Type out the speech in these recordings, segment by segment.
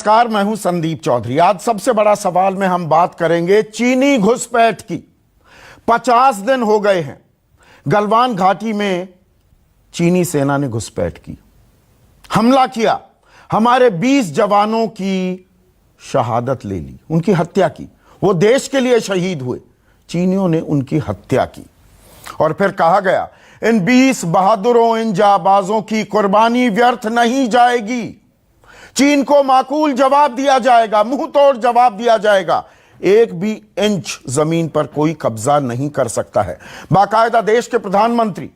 नमस्कार, मैं हूं संदीप चौधरी। आज सबसे बड़ा सवाल में हम बात करेंगे चीनी घुसपैठ की। 50 दिन हो गए हैं, गलवान घाटी में चीनी सेना ने घुसपैठ की, हमला किया, हमारे 20 जवानों की शहादत ले ली, उनकी हत्या की। वो देश के लिए शहीद हुए, चीनियों ने उनकी हत्या की। और फिर कहा गया इन 20 बहादुरों, इन जाबाजों की कुर्बानी व्यर्थ नहीं जाएगी। चीन को माकूल जवाब दिया जाएगा, मुंह तोड़ जवाब दिया जाएगा। एक भी इंच जमीन पर कोई कब्जा नहीं कर सकता है। बाकायदा देश के प्रधानमंत्री,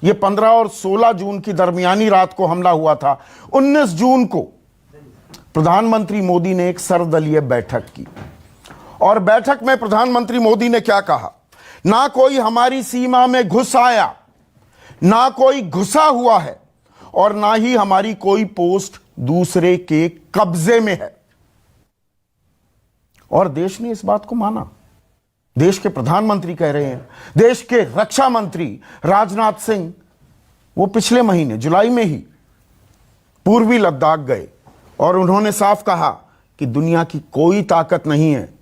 ये 15 और 16 जून की दरमियानी रात को हमला हुआ था। 19 जून को प्रधानमंत्री मोदी ने एक सर्वदलीय बैठक की और बैठक में प्रधानमंत्री मोदी ने क्या कहा? ना कोई हमारी सीमा में घुस आया, ना कोई घुसा हुआ है और ना ही हमारी कोई पोस्ट दूसरे के कब्जे में है। और देश ने इस बात को माना। देश के प्रधानमंत्री कह रहे हैं। देश के रक्षा मंत्री राजनाथ सिंह वो पिछले महीने जुलाई में ही पूर्वी लद्दाख गए और उन्होंने साफ कहा कि दुनिया की कोई ताकत नहीं है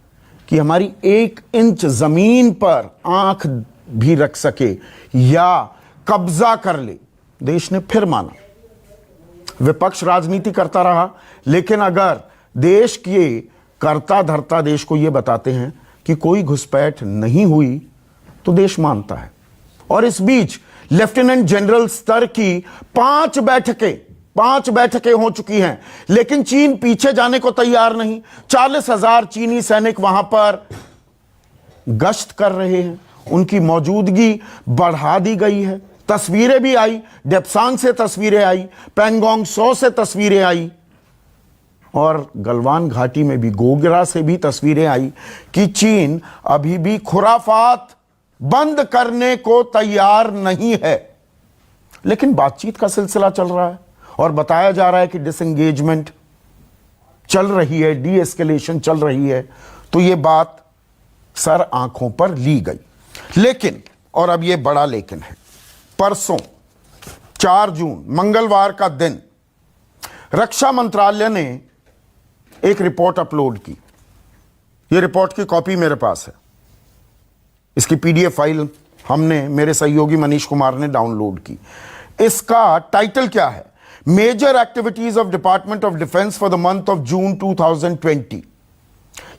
कि हमारी 1 इंच जमीन पर आंख भी रख सके या कब्जा कर ले। देश ने फिर माना। विपक्ष राजनीति करता रहा, लेकिन अगर देश के कर्ता धर्ता देश को यह बताते हैं कि कोई घुसपैठ नहीं हुई तो देश मानता है। और इस बीच लेफ्टिनेंट जनरल स्तर की 5 बैठकें हो चुकी हैं, लेकिन चीन पीछे जाने को तैयार नहीं। 40,000 चीनी सैनिक वहां पर गश्त कर रहे हैं, उनकी मौजूदगी बढ़ा दी गई है। तस्वीरें भी आई, डेप्सांग से तस्वीरें आई, पैंगोंग सो से तस्वीरें आई और गलवान घाटी में भी गोगरा से भी तस्वीरें आई कि चीन अभी भी खुराफात बंद करने को तैयार नहीं है। लेकिन बातचीत का सिलसिला चल रहा है और बताया जा रहा है कि डिसएंगेजमेंट चल रही है, डी एस्केलेशन चल रही है। तो यह बात सर आंखों पर ली गई। लेकिन, और अब यह बड़ा लेकिन है, परसों 4 जून मंगलवार का दिन रक्षा मंत्रालय ने एक रिपोर्ट अपलोड की। यह रिपोर्ट की कॉपी मेरे पास है। इसकी पीडीएफ फाइल हमने, मेरे सहयोगी मनीष कुमार ने डाउनलोड की। इसका टाइटल क्या है? Major activities of department of defence for the month of June 2020।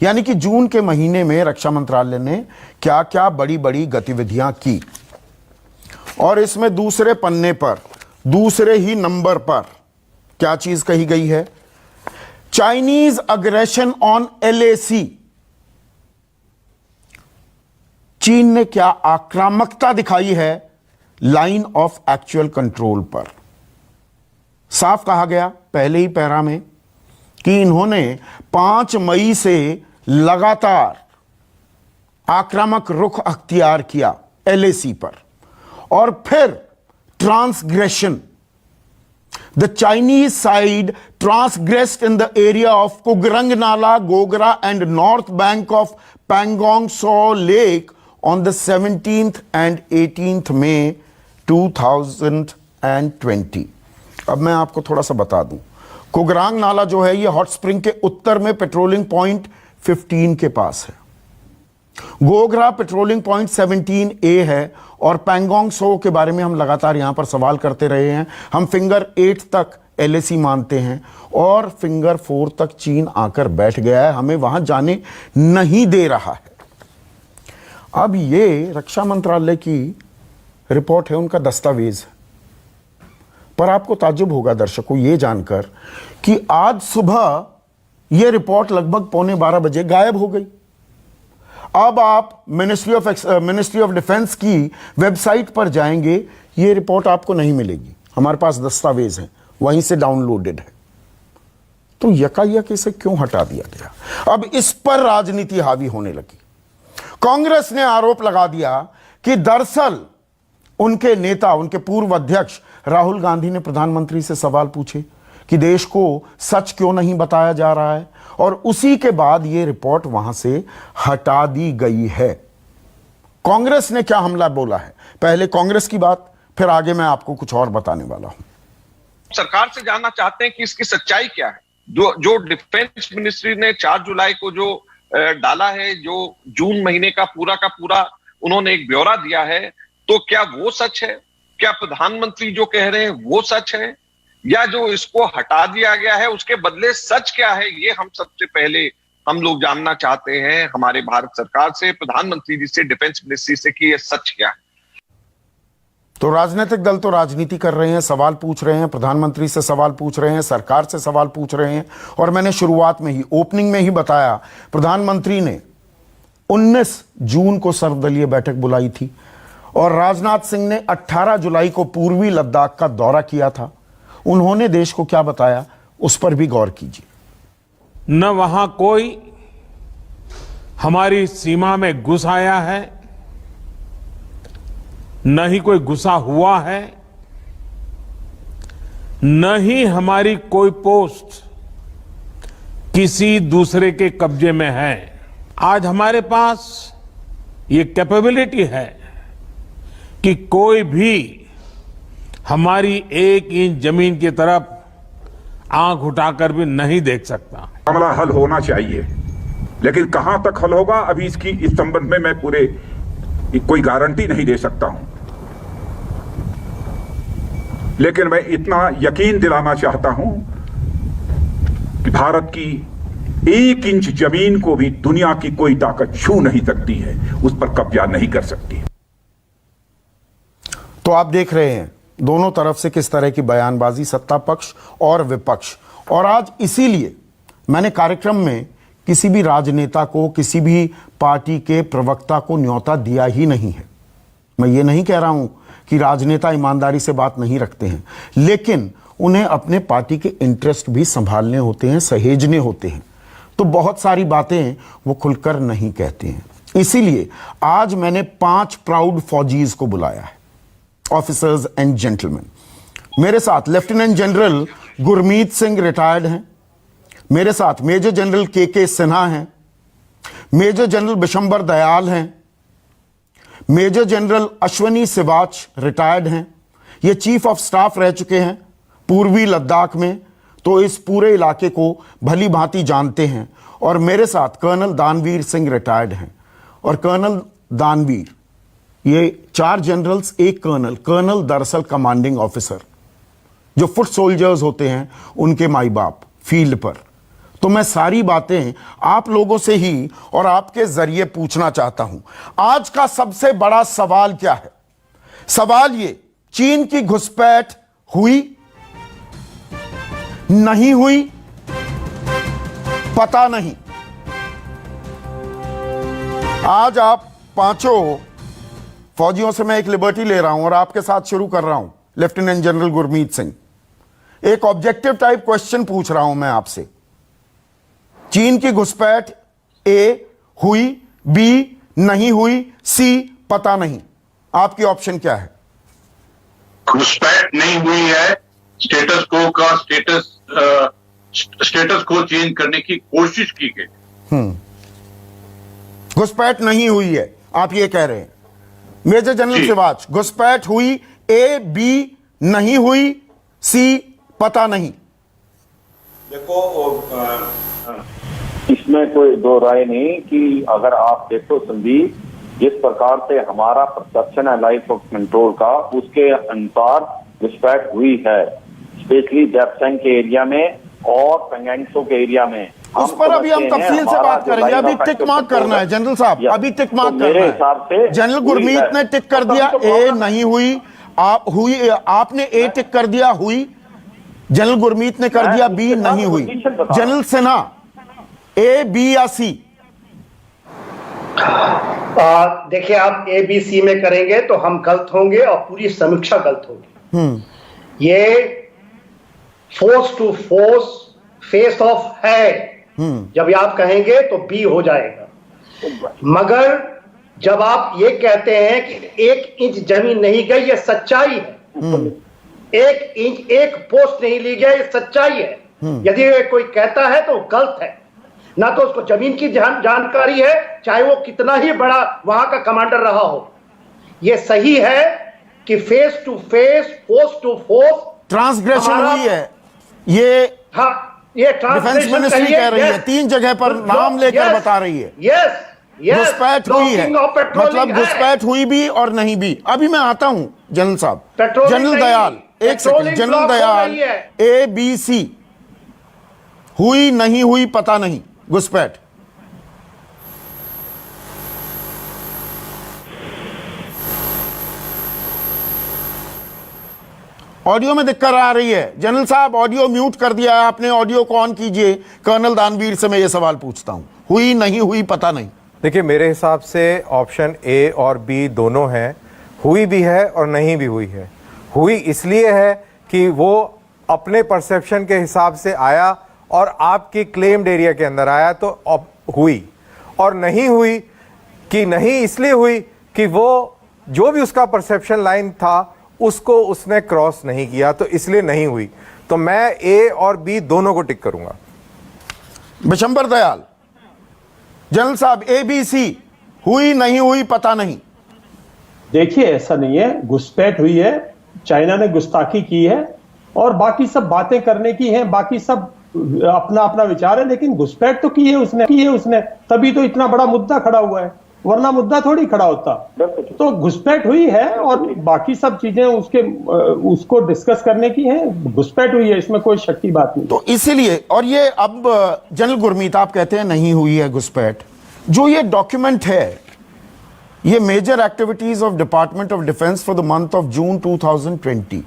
यानी कि जून के महीने में रक्षा मंत्रालय ने क्या क्या बड़ी बड़ी गतिविधियां की। और इसमें दूसरे पन्ने पर, दूसरे ही नंबर पर क्या चीज कही गई है? Chinese aggression on LAC। चीन ने क्या आक्रामकता दिखाई है लाइन ऑफ एक्चुअल कंट्रोल पर। साफ कहा गया पहले ही पैरा में कि इन्होंने 5 मई से लगातार आक्रामक रुख अख्तियार किया LAC पर। और फिर transgression, the Chinese side transgressed in the area of Kugrang Nala, Gogra and north bank of Pangong Tso lake on the 17th and 18th May 2020। अब मैं आपको थोड़ा सा बता दूं, कुगरांग नाला जो है ये हॉट स्प्रिंग के उत्तर में पेट्रोलिंग पॉइंट 15 के पास है। गोगरा पेट्रोलिंग पॉइंट 17A है। और पैंगोंग सो के बारे में हम लगातार यहां पर सवाल करते रहे हैं। हम फिंगर 8 तक LAC मानते हैं और फिंगर 4 तक चीन आकर बैठ गया है, हमें वहां जाने नहीं दे रहा है। अब ये रक्षा मंत्रालय की रिपोर्ट है, उनका दस्तावेज है। पर आपको ताज्जुब होगा दर्शकों ये जानकर कि आज सुबह यह रिपोर्ट लगभग 11:15 बजे गायब हो गई। अब आप मिनिस्ट्री ऑफ डिफेंस की वेबसाइट पर जाएंगे, यह रिपोर्ट आपको नहीं मिलेगी। हमारे पास दस्तावेज हैं, वहीं से डाउनलोडेड है। तो यकायक इसे क्यों हटा दिया गया? अब इस पर राजनीति हावी होने लगी। कांग्रेस ने आरोप लगा दिया कि दरअसल उनके नेता, उनके पूर्व अध्यक्ष राहुल गांधी ने प्रधानमंत्री से सवाल पूछे कि देश को सच क्यों नहीं बताया जा रहा है, और उसी के बाद यह रिपोर्ट वहां से हटा दी गई है। कांग्रेस ने क्या हमला बोला है, पहले कांग्रेस की बात, फिर आगे मैं आपको कुछ और बताने वाला हूं। सरकार से जानना चाहते हैं कि इसकी सच्चाई क्या है। जो डिफेंस मिनिस्ट्री ने 4 जुलाई को जो डाला है, जो जून महीने का पूरा उन्होंने एक ब्यौरा दिया है, तो क्या वो सच है? क्या प्रधानमंत्री जो कह रहे हैं वो सच है, या जो इसको हटा दिया गया है उसके बदले सच क्या है? ये हम सबसे पहले हम लोग जानना चाहते हैं हमारे भारत सरकार से, प्रधानमंत्री जी से, डिफेंस मिनिस्ट्री से, कि ये सच क्या है। तो राजनीतिक दल तो राजनीति कर रहे हैं, सवाल पूछ रहे हैं, प्रधानमंत्री से सवाल पूछ रहे हैं, सरकार से सवाल पूछ रहे हैं। और मैंने शुरुआत में ही, ओपनिंग में ही बताया, प्रधानमंत्री ने 19 जून को सर्वदलीय बैठक बुलाई थी और राजनाथ सिंह ने 18 जुलाई को पूर्वी लद्दाख का दौरा किया था। उन्होंने देश को क्या बताया, उस पर भी गौर कीजिए। न वहां कोई हमारी सीमा में घुस आया है, न ही कोई घुसा हुआ है, न ही हमारी कोई पोस्ट किसी दूसरे के कब्जे में है। आज हमारे पास ये कैपेबिलिटी है कि कोई भी हमारी 1 इंच जमीन की तरफ आंख उठाकर भी नहीं देख सकता। मामला हल होना चाहिए, लेकिन कहां तक हल होगा अभी इस संबंध में मैं पूरे कोई गारंटी नहीं दे सकता हूं। लेकिन मैं इतना यकीन दिलाना चाहता हूं कि भारत की 1 इंच जमीन को भी दुनिया की कोई ताकत छू नहीं सकती है, उस पर कब्जा नहीं कर सकती। तो आप देख रहे हैं दोनों तरफ से किस तरह की बयानबाजी, सत्ता पक्ष और विपक्ष। और आज इसीलिए मैंने कार्यक्रम में किसी भी राजनेता को, किसी भी पार्टी के प्रवक्ता को न्योता दिया ही नहीं है। मैं ये नहीं कह रहा हूं कि राजनेता ईमानदारी से बात नहीं रखते हैं, लेकिन उन्हें अपने पार्टी के इंटरेस्ट भी संभालने होते हैं, सहेजने होते हैं। तो बहुत सारी बातें वो खुलकर नहीं कहते हैं। इसीलिए आज मैंने 5 प्राउड फौजीज को बुलाया है, ऑफिसर्स एंड जेंटलमैन। मेरे साथ lieutenant general Gurmeet Singh retired हैं, मेरे साथ मेजर जनरल के सिन्हा हैं, मेजर जनरल बिशंबर दयाल हैं, major general Ashwani Siwach retired हैं। ये चीफ ऑफ स्टाफ रह चुके हैं पूर्वी लद्दाख में, तो इस पूरे इलाके को भली भांति जानते हैं। और मेरे साथ कर्नल दानवीर सिंह रिटायर्ड हैं। और कर्नल दानवीर, ये 4 जनरल्स, 1 कर्नल दरअसल कमांडिंग ऑफिसर, जो फुट सोल्जर्स होते हैं उनके माई बाप फील्ड पर। तो मैं सारी बातें आप लोगों से ही और आपके जरिए पूछना चाहता हूं। आज का सबसे बड़ा सवाल क्या है? सवाल ये, चीन की घुसपैठ हुई, नहीं हुई, पता नहीं। आज आप पांचों फौजियों से मैं एक लिबर्टी ले रहा हूं और आपके साथ शुरू कर रहा हूं। लेफ्टिनेंट जनरल गुरमीत सिंह, एक ऑब्जेक्टिव टाइप क्वेश्चन पूछ रहा हूं मैं आपसे। चीन की घुसपैठ ए हुई, बी नहीं हुई, सी पता नहीं, आपकी ऑप्शन क्या है? घुसपैठ नहीं हुई है। स्टेटस को का स्टेटस को चेंज करने की कोशिश की गई। घुसपैठ नहीं हुई है, आप ये कह रहे हैं। मेजर जनरल सिवाच, घुसपैठ हुई, ए बी नहीं हुई, सी पता नहीं। देखो, इसमें कोई दो राय नहीं कि अगर आप देखो संदीप, जिस प्रकार से हमारा परसेप्शन है लाइफ ऑफ कंट्रोल का, उसके अनुसार घुसपैठ हुई है, स्पेशली देपसंग के एरिया में और पेंगेंगसो के एरिया में। उस पर अभी हम तफसील से बात करेंगे। अभी टिक मार्क करना है जनरल साहब, अभी टिक मार्क करना है। जनरल गुरमीत ने टिक कर दिया ए नहीं हुई, आप हुई, आपने ए टिक कर दिया हुई, जनरल गुरमीत ने कर दिया बी नहीं हुई। जनरल सिन्हा, ए बी या सी? देखिए, आप ए बी सी में करेंगे तो हम गलत होंगे और पूरी समीक्षा गलत होगी। ये force to force face off है, जब आप कहेंगे तो बी हो जाएगा। मगर जब आप ये कहते हैं कि 1 इंच जमीन नहीं गई, ये सच्चाई है। 1 इंच 1 पोस्ट नहीं ली गया, ये सच्चाई है। यदि कोई कहता है तो गलत है। ना तो उसको जमीन की जानकारी है, चाहे वो कितना ही बड़ा वहां का कमांडर रहा हो। ये सही है कि face to face, force to force transgression हुई है। ये हाँ, ये डिफेंस मिनिस्ट्री कह रही है, 3 जगह पर नाम लेकर बता रही है। घुसपैठ हुई है, मतलब घुसपैठ हुई भी और नहीं भी। अभी मैं आता हूं जनरल साहब, जनरल दयाल, एक सेकंड, जनरल दयाल, ABC हुई नहीं हुई पता नहीं, घुसपैठ ऑडियो में दिक्कत आ रही है। जनरल साहब ऑडियो म्यूट कर दिया है आपने, ऑडियो को ऑन कीजिए। कर्नल दानवीर से मैं ये सवाल पूछता हूं, हुई नहीं हुई पता नहीं। देखिए, मेरे हिसाब से ऑप्शन ए और बी दोनों हैं, हुई भी है और नहीं भी हुई है। हुई इसलिए है कि वो अपने परसेप्शन के हिसाब से आया और आपकी क्लेम्ड एरिया के अंदर आया, तो हुई। और नहीं हुई कि नहीं इसलिए हुई कि वो जो भी उसका परसेप्शन लाइन था उसको उसने क्रॉस नहीं किया, तो इसलिए नहीं हुई। तो मैं ए और बी दोनों को टिक करूंगा। बिशंबर दयाल, जनरल साहब, ABC हुई नहीं हुई पता नहीं। देखिए, ऐसा नहीं है, घुसपैठ हुई है, चाइना ने गुस्ताखी की है और बाकी सब बातें करने की हैं, बाकी सब अपना अपना विचार है, लेकिन घुसपैठ तो की है उसने, तभी तो इतना बड़ा मुद्दा खड़ा हुआ है, वरना मुद्दा थोड़ी खड़ा होता। तो घुसपैठ हुई है और बाकी सब चीजें उसको डिस्कस करने की हैं, घुसपैठ हुई है, इसमें कोई शक की बात नहीं। तो इसीलिए, और ये अब जनरल गुरमीत आप कहते हैं नहीं हुई है घुसपैठ, जो ये डॉक्यूमेंट है, ये major activities of department of defence for the month of June 2020,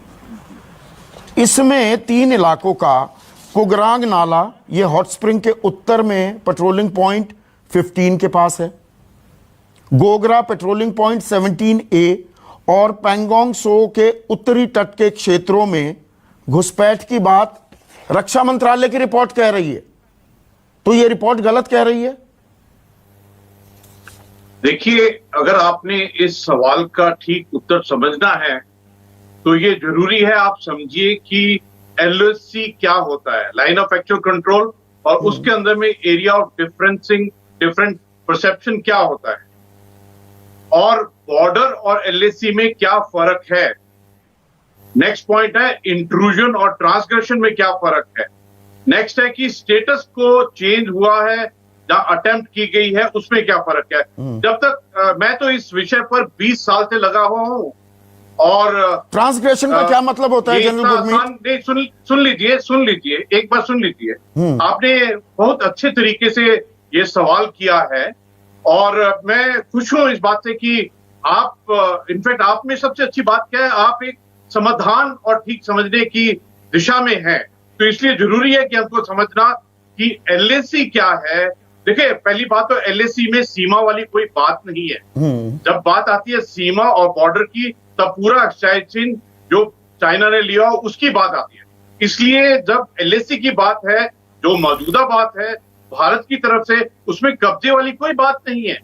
इसमें 3 इलाकों का कुगरांग नाला, ये हॉट स्प्रिंग के उत्तर में पेट्रोलिंग पॉइंट 15 के पास है, गोगरा पेट्रोलिंग पॉइंट 17A और पैंगोंग सो के उत्तरी तट के क्षेत्रों में घुसपैठ की बात रक्षा मंत्रालय की रिपोर्ट कह रही है। तो यह रिपोर्ट गलत कह रही है? देखिए, अगर आपने इस सवाल का ठीक उत्तर समझना है तो ये जरूरी है आप समझिए कि LOC क्या होता है, लाइन ऑफ एक्चुअल कंट्रोल, और उसके अंदर में एरिया ऑफ डिफरेंट परसेप्शन क्या होता है, और बॉर्डर और LAC में क्या फर्क है। नेक्स्ट पॉइंट है इंट्रूजन और ट्रांसग्रेशन में क्या फर्क है। नेक्स्ट है कि स्टेटस को चेंज हुआ है या अटेम्प्ट की गई है, उसमें क्या फर्क है। जब तक मैं तो इस विषय पर 20 साल से लगा हुआ हूं, और ट्रांसग्रेशन का क्या मतलब होता है जनरल गुरमीत? सुन लीजिए, एक बार सुन लीजिए। आपने बहुत अच्छे तरीके से ये सवाल किया है और मैं खुश हूं इस बात से कि आप, इनफैक्ट आप में सबसे अच्छी बात क्या है, आप एक समाधान और ठीक समझने की दिशा में हैं। तो इसलिए जरूरी है कि हमको समझना कि LAC क्या है। देखिए, पहली बात तो LAC में सीमा वाली कोई बात नहीं है। जब बात आती है सीमा और बॉर्डर की, तब पूरा एक्साइड चिन्ह जो चाइना ने लिया उसकी बात आती है। इसलिए जब LAC की बात है, जो मौजूदा बात है भारत की तरफ से, उसमें कब्जे वाली कोई बात नहीं है।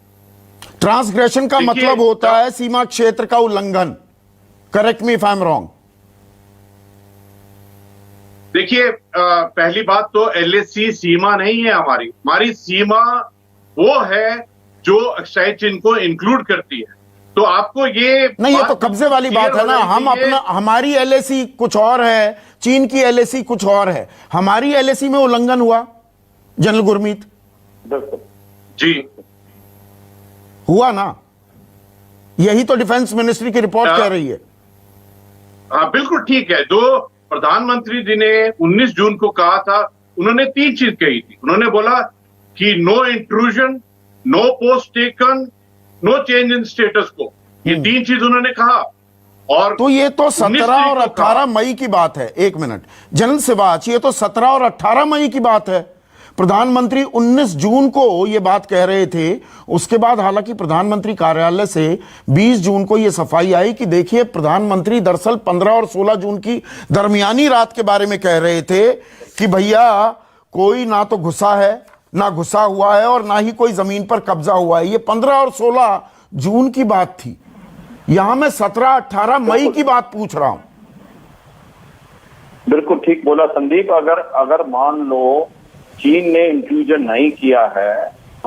ट्रांसग्रेशन का मतलब होता है सीमा क्षेत्र का उल्लंघन। Correct me if I am wrong. देखिए, पहली बात तो LAC सीमा नहीं है हमारी सीमा वो है जो एक्साइड चिन्ह को इंक्लूड करती है। तो आपको ये नहीं, ये तो कब्जे वाली बात है ना। हम अपना, हमारी LAC कुछ और है, चीन की LAC कुछ और है। हमारी LAC में उल्लंघन हुआ जनरल गुरमीत? जी हुआ ना, यही तो डिफेंस मिनिस्ट्री की रिपोर्ट कह रही है। हाँ, बिल्कुल ठीक है। जो प्रधानमंत्री जी ने 19 जून को कहा था, उन्होंने 3 चीज कही थी। उन्होंने बोला कि no intrusion, no post taken, no change in status quo, ये 3 चीज उन्होंने कहा। और तो ये तो 17 और 18 मई की बात है। एक मिनट जनरल सिवाच, ये तो 17 और 18 मई की बात है। प्रधानमंत्री 19 जून को ये बात कह रहे थे। उसके बाद हालांकि प्रधानमंत्री कार्यालय से 20 जून को ये सफाई आई कि देखिए, प्रधानमंत्री दरअसल 15 और 16 जून की दरमियानी रात के बारे में कह रहे थे कि भैया कोई ना तो घुसा है, ना घुसा हुआ है, और ना ही कोई जमीन पर कब्जा हुआ है। ये 15 और 16 जून की बात थी। यहां मैं 17-18 मई की बात पूछ रहा हूं। बिल्कुल ठीक बोला संदीप। अगर मान लो चीन ने इंक्लूजन नहीं किया है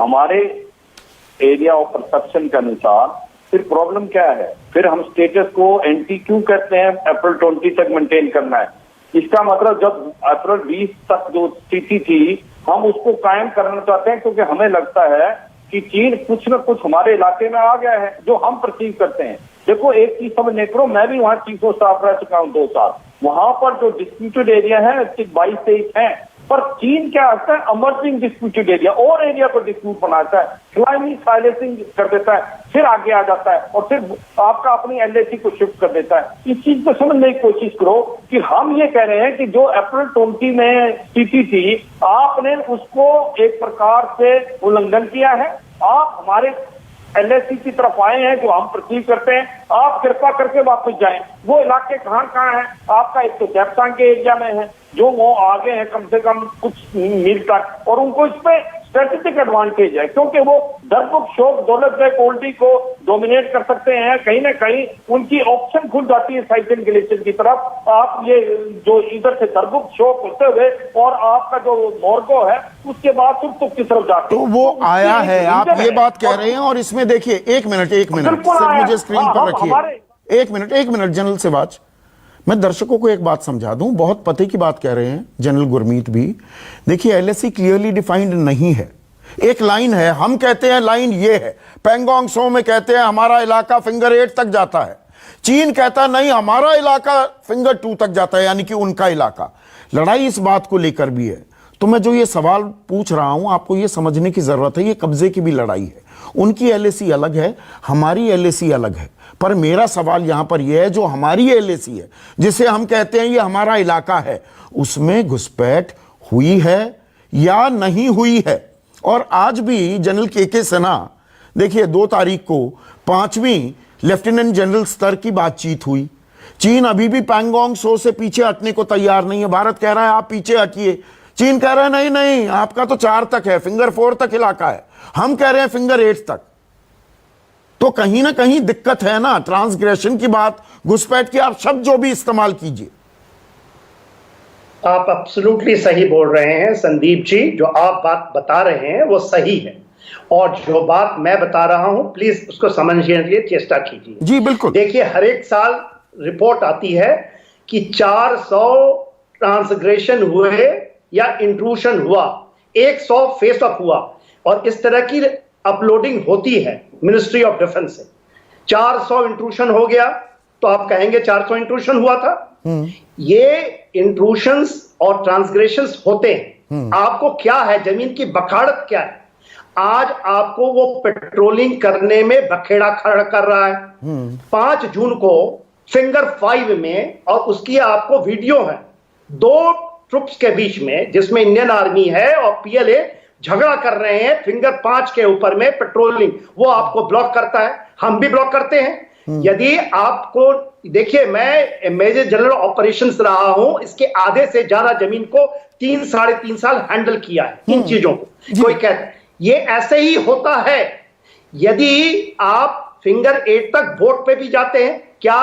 हमारे एरिया ऑफ परसेप्शन के अनुसार, फिर प्रॉब्लम क्या है? फिर हम स्टेटस को एंटी क्यों कहते हैं? अप्रैल 20 तक मेंटेन करना है। इसका मतलब जब अप्रैल 20 तक जो स्थिति थी हम उसको कायम करना चाहते हैं, क्योंकि हमें लगता है कि चीन कुछ न कुछ हमारे इलाके में आ गया है जो हम परसीव करते हैं। देखो एक चीज समझने करो, मैं भी वहाँ चीफ ऑफ स्टाफ रह चुका हूँ 2 साल। वहां पर जो डिस्प्यूटेड एरिया है 22-23 है, पर चीन क्या आता है, अमर्जिंग डिस्प्यूटेड एरिया और एरिया को डिस्प्यूट बनाता है, क्लाइमिंग साइलेंसिंग कर देता है, फिर आगे आ जाता है और फिर आपका अपनी एलएसी को शिफ्ट कर देता है। इस चीज को समझने की कोशिश करो कि हम ये कह रहे हैं कि जो अप्रैल 20 में स्थिति थी आपने उसको एक प्रकार से उल्लंघन किया है। आप हमारे एलएसी की तरफ आए हैं जो हम परसीव करते हैं, आप कृपा करके वापस जाएं। वो इलाके कहाँ है आपका, एक तो जैपसांग के एरिया में है जो वो आगे हैं कम से कम कुछ मील तक, और उनको इस पे स्ट्रेटेजिक एडवांटेज है क्योंकि वो दरबुक शोक दौलत बेग ओल्डी को डोमिनेट कर सकते हैं। कहीं ना कहीं उनकी ऑप्शन खुल जाती है साइकिल ग्लेशियर की तरफ। आप ये जो इधर से दरबुक शोक होते हुए और आपका जो मोरगो है उसके बाद तुर्तुक की तरफ जाते तो वो आया है, आप ये बात कह रहे हैं। और इसमें देखिए एक मिनट सिर्फ मुझे स्क्रीन पर रखिए, एक मिनट जनरल सिवाच, मैं दर्शकों को एक बात समझा दूं, बहुत पते की बात कह रहे हैं जनरल गुरमीत भी। देखिए एलएसी क्लियरली डिफाइंड नहीं है, एक लाइन है, हम कहते हैं लाइन ये है, पैंगोंग सो में कहते हैं हमारा इलाका फिंगर 8 तक जाता है, चीन कहता नहीं हमारा इलाका फिंगर 2 तक जाता है, यानी कि उनका इलाका। लड़ाई इस बात को लेकर भी है। तो मैं जो ये सवाल पूछ रहा हूं आपको ये समझने की जरूरत है, ये कब्जे की भी लड़ाई है। उनकी एलएसी अलग है, हमारी एलएसी अलग है। पर मेरा सवाल यहां पर यह है जो हमारी एलएसी है जिसे हम कहते हैं ये हमारा इलाका है, उसमें घुसपैठ हुई है या नहीं हुई है। और आज भी जनरल के सिन्हा, देखिए 2 तारीख को 5वीं लेफ्टिनेंट जनरल स्तर की बातचीत हुई। चीन अभी भी पैंगोंग सो से पीछे हटने को तैयार नहीं है। भारत कह रहा है आप पीछे हटिए, चीन कह रहा है नहीं आपका तो 4 तक है, फिंगर 4 तक इलाका है, हम कह रहे हैं फिंगर 8 तक। तो कहीं ना कहीं दिक्कत है ना, ट्रांसग्रेशन की बात, घुसपैठ की, आप शब्द जो भी इस्तेमाल कीजिए। आप एब्सोल्युटली सही बोल रहे हैं संदीप जी, जो आप बात बता रहे हैं वो सही है, और जो बात मैं बता रहा हूं प्लीज उसको समझने के लिए चेष्टा कीजिए। जी बिल्कुल। देखिए हर एक साल रिपोर्ट आती है कि 400 ट्रांसग्रेशन हुए या इंट्रूशन हुआ, 100 फेस ऑफ हुआ, और इस तरह की अपलोडिंग होती है मिनिस्ट्री ऑफ डिफेंस से। 400 इंट्रूशन हो गया तो आप कहेंगे 400 इंट्रूशन हुआ था। ये इंट्रूशंस और ट्रांसग्रेशंस होते हैं। आपको क्या है, जमीन की बखाड़त क्या है? आज आपको वो पेट्रोलिंग करने में बखेड़ा खड़ा कर रहा है। 5 जून को फिंगर 5 में, और उसकी आपको वीडियो है, 2 ट्रुप्स के बीच में जिसमें इंडियन आर्मी है और पीएलए झगड़ा कर रहे हैं फिंगर 5 के ऊपर में पेट्रोलिंग, वो आपको ब्लॉक करता है, हम भी ब्लॉक करते हैं। यदि आपको देखिए, मैं मेजर जनरल ऑपरेशंस रहा हूं, इसके आधे से ज्यादा जमीन को 3-3.5 साल हैंडल किया है इन चीजों को। कोई कहता ये ऐसे ही होता है। यदि आप फिंगर 8 तक वोट पे भी जाते हैं, क्या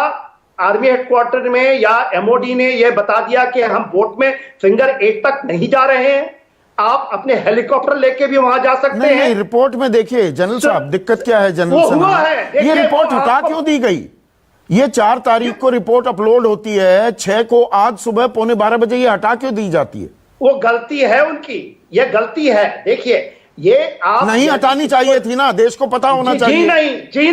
आर्मी हेडक्वार्टर में या एमओडी ने यह बता दिया कि हम वोट में फिंगर 8 तक नहीं जा रहे हैं? आप अपने हेलीकॉप्टर लेके भी वहां जा सकते हैं। नहीं, रिपोर्ट में देखिए जनरल साहब दिक्कत क्या है जनरल साहब, ये रिपोर्ट हटा क्यों दी गई? ये 4 तारीख को रिपोर्ट अपलोड होती है, 6 को आज सुबह 11:15 बजे ये हटा क्यों दी जाती है? वो गलती है उनकी, ये गलती है। देखिए ये आप नहीं हटानी चाहिए थी ना, देश को पता होना चाहिए। जी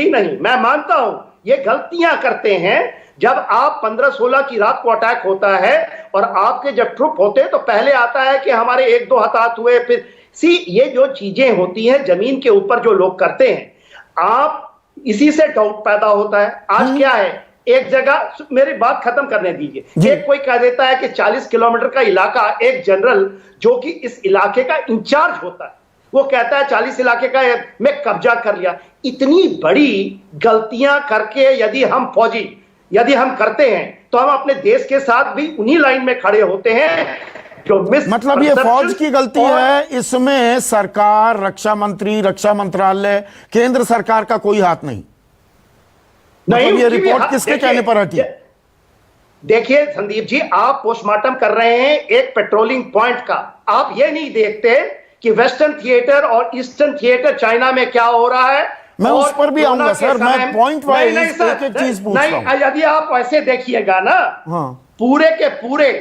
नहीं, मैं मानता हूं ये गलतियां करते हैं। जब आप 15-16 की रात को अटैक होता है और आपके जब ट्रुप होते हैं तो पहले आता है कि हमारे 1-2 हताहत हुए, फिर ये जो चीजें होती हैं जमीन के ऊपर जो लोग करते हैं, आप इसी से डाउट पैदा होता है। आज क्या है, एक जगह, मेरी बात खत्म करने दीजिए, एक कोई कह देता है कि 40 किलोमीटर का इलाका, एक जनरल जो कि इस इलाके का इंचार्ज होता है वो कहता है 40 इलाके का मैं कब्जा कर लिया। इतनी बड़ी गलतियां करके यदि हम करते हैं तो हम अपने देश के साथ भी उन्हीं लाइन में खड़े होते हैं जो मतलब ये फौज की गलती है, इसमें सरकार, रक्षा मंत्री, रक्षा मंत्रालय, केंद्र सरकार का कोई हाथ नहीं। मतलब ये रिपोर्ट किसके कहने पर हटी? देखिए संदीप जी, आप पोस्टमार्टम कर रहे हैं एक पेट्रोलिंग पॉइंट का, आप ये नहीं देखते कि वेस्टर्न थिएटर और ईस्टर्न थिएटर चाइना में क्या हो रहा है। मैं उस पर भी आऊंगा सर, मैं पॉइंट वाइज एक चीज पूछ रहा हूं। यदि आप ऐसे देखिएगा ना, पूरे के पूरे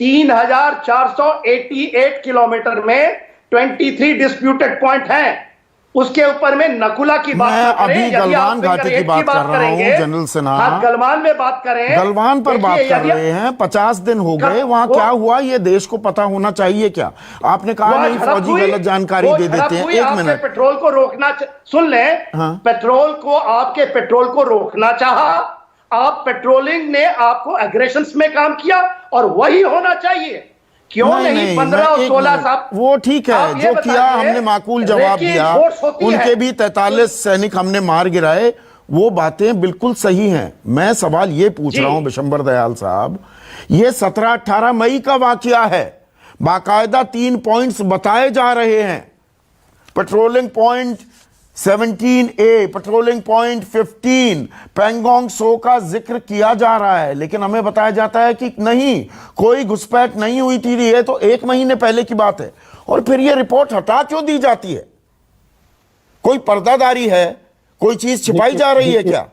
3,488 किलोमीटर में 23 डिस्प्यूटेड पॉइंट हैं। उसके ऊपर में नकुला की बात मैं करें, अभी गलवान घाटी की बात कर रहा हूं जनरल सिन्हा। हाँ, गलवान में बात करें, गलवान पर बात कर रहे हैं। 50 दिन हो गए, वहां क्या हुआ ये देश को पता होना चाहिए क्या? आपने कहा नहीं फौजी गलत जानकारी दे देते हैं। एक मिनट, पेट्रोल को रोकना, सुन लें, पेट्रोल को, आपके पेट्रोल को रोकना चाहा, आप पेट्रोलिंग ने आपको एग्रेशंस में काम किया और वही होना चाहिए। क्यों नहीं 15 और 16 साहब? वो ठीक है, जो किया हमने माकूल जवाब दिया। उनके भी 43 सैनिक हमने मार गिराए, वो बातें बिल्कुल सही हैं। मैं सवाल ये पूछ रहा हूं विशंबर दयाल साहब, ये 17-18 मई का वाकया है, बाकायदा 3 पॉइंट्स बताए जा रहे हैं। Patrolling point 17A, patrolling point 15, Pangong Tso का जिक्र किया जा रहा है, लेकिन हमें बताया जाता है कि नहीं, कोई घुसपैठ नहीं हुई थी। ये तो 1 महीने पहले की बात है। और फिर ये रिपोर्ट हटा क्यों दी जाती है? कोई पर्दादारी है, कोई चीज छिपाई जा रही है क्या?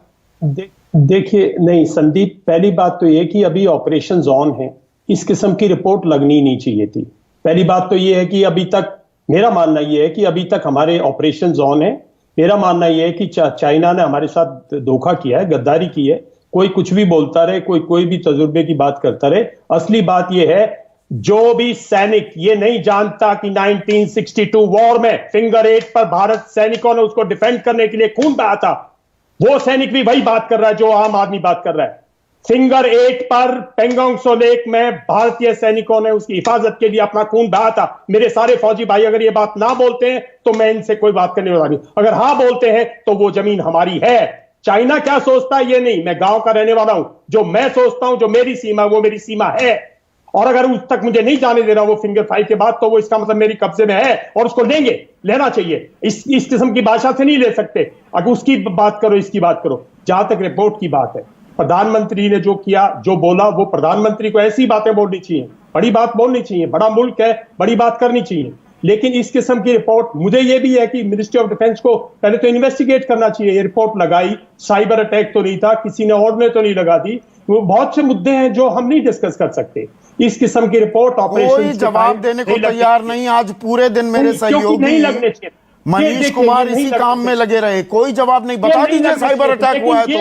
देखिए, नहीं संदीप, पहली बात तो ये कि अभी ऑपरेशंस ऑन है, इस किस्म की रिपोर्ट लगनी नहीं चाहिए थी। पहली बात तो ये है कि अभी तक, मेरा मानना यह है कि अभी तक हमारे ऑपरेशंस ऑन है। मेरा मानना यह है कि चाइना ने हमारे साथ धोखा किया है, गद्दारी की है। कोई कुछ भी बोलता रहे, कोई भी तजुर्बे की बात करता रहे, असली बात यह है, जो भी सैनिक ये नहीं जानता कि 1962 वॉर में फिंगर 8 पर भारत सैनिकों ने उसको डिफेंड करने के लिए खून बहाया था, वो सैनिक भी वही बात कर रहा है जो आम आदमी बात कर रहा है। फिंगर 8 पर पेंगोंग सो लेक में भारतीय सैनिकों ने उसकी हिफाजत के लिए अपना खून बहाया था। मेरे सारे फौजी भाई अगर ये बात ना बोलते हैं तो मैं इनसे कोई बात करने वाला नहीं, अगर हाँ बोलते हैं तो वो जमीन हमारी है। चाइना क्या सोचता है ये नहीं, मैं गांव का रहने वाला हूं, जो मैं सोचता हूं, जो मेरी सीमा, वो मेरी सीमा है। और अगर उस तक मुझे नहीं जाने दे रहा वो फिंगर 5 के बाद, तो वो इसका मतलब मेरी कब्जे में है और उसको लेंगे, लेना चाहिए। इस किस्म की भाषा से नहीं ले सकते। अगर उसकी बात करो, इसकी बात करो। जहां तक रिपोर्ट की बात है, प्रधानमंत्री ने जो किया, जो बोला, वो प्रधानमंत्री को ऐसी बातें बोलनी चाहिए, बड़ी बात बोलनी चाहिए। बड़ा मुल्क है, बड़ी बात करनी चाहिए। लेकिन इस किस्म की रिपोर्ट, मुझे यह भी है कि मिनिस्ट्री ऑफ डिफेंस को पहले तो इन्वेस्टिगेट करना चाहिए। ये रिपोर्ट लगाई, साइबर अटैक तो नहीं था, किसी ने और ने तो नहीं लगा दी। वो बहुत से मुद्दे हैं जो हम नहीं डिस्कस कर सकते। इस किस्म की रिपोर्ट ऑपरेशन कोई जवाब देने को तैयार नहीं। आज पूरे दिन मेरे सहयोगी नहीं लगने चाहिए, मनीष कुमार इसी काम में लगे रहे, कोई जवाब नहीं। बता दीजिए साइबर अटैक हुआ है तो,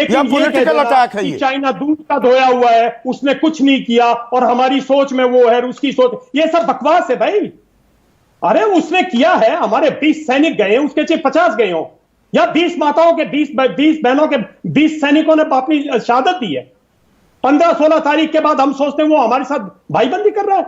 या पॉलिटिकल अटैक है ये? चाइना दूध का धोया हुआ है, उसने कुछ नहीं किया और हमारी सोच में वो है, उसकी सोच, ये सब बकवास है भाई। अरे उसने किया है, हमारे 20 सैनिक गए, उसके चाहे 50 गए हो, या 20 माताओं के 20 बहनों के 20 सैनिकों ने अपनी शहादत दी है। 15-16 तारीख के बाद हम सोचते हैं वो हमारे साथ भाईबंदी कर रहा है।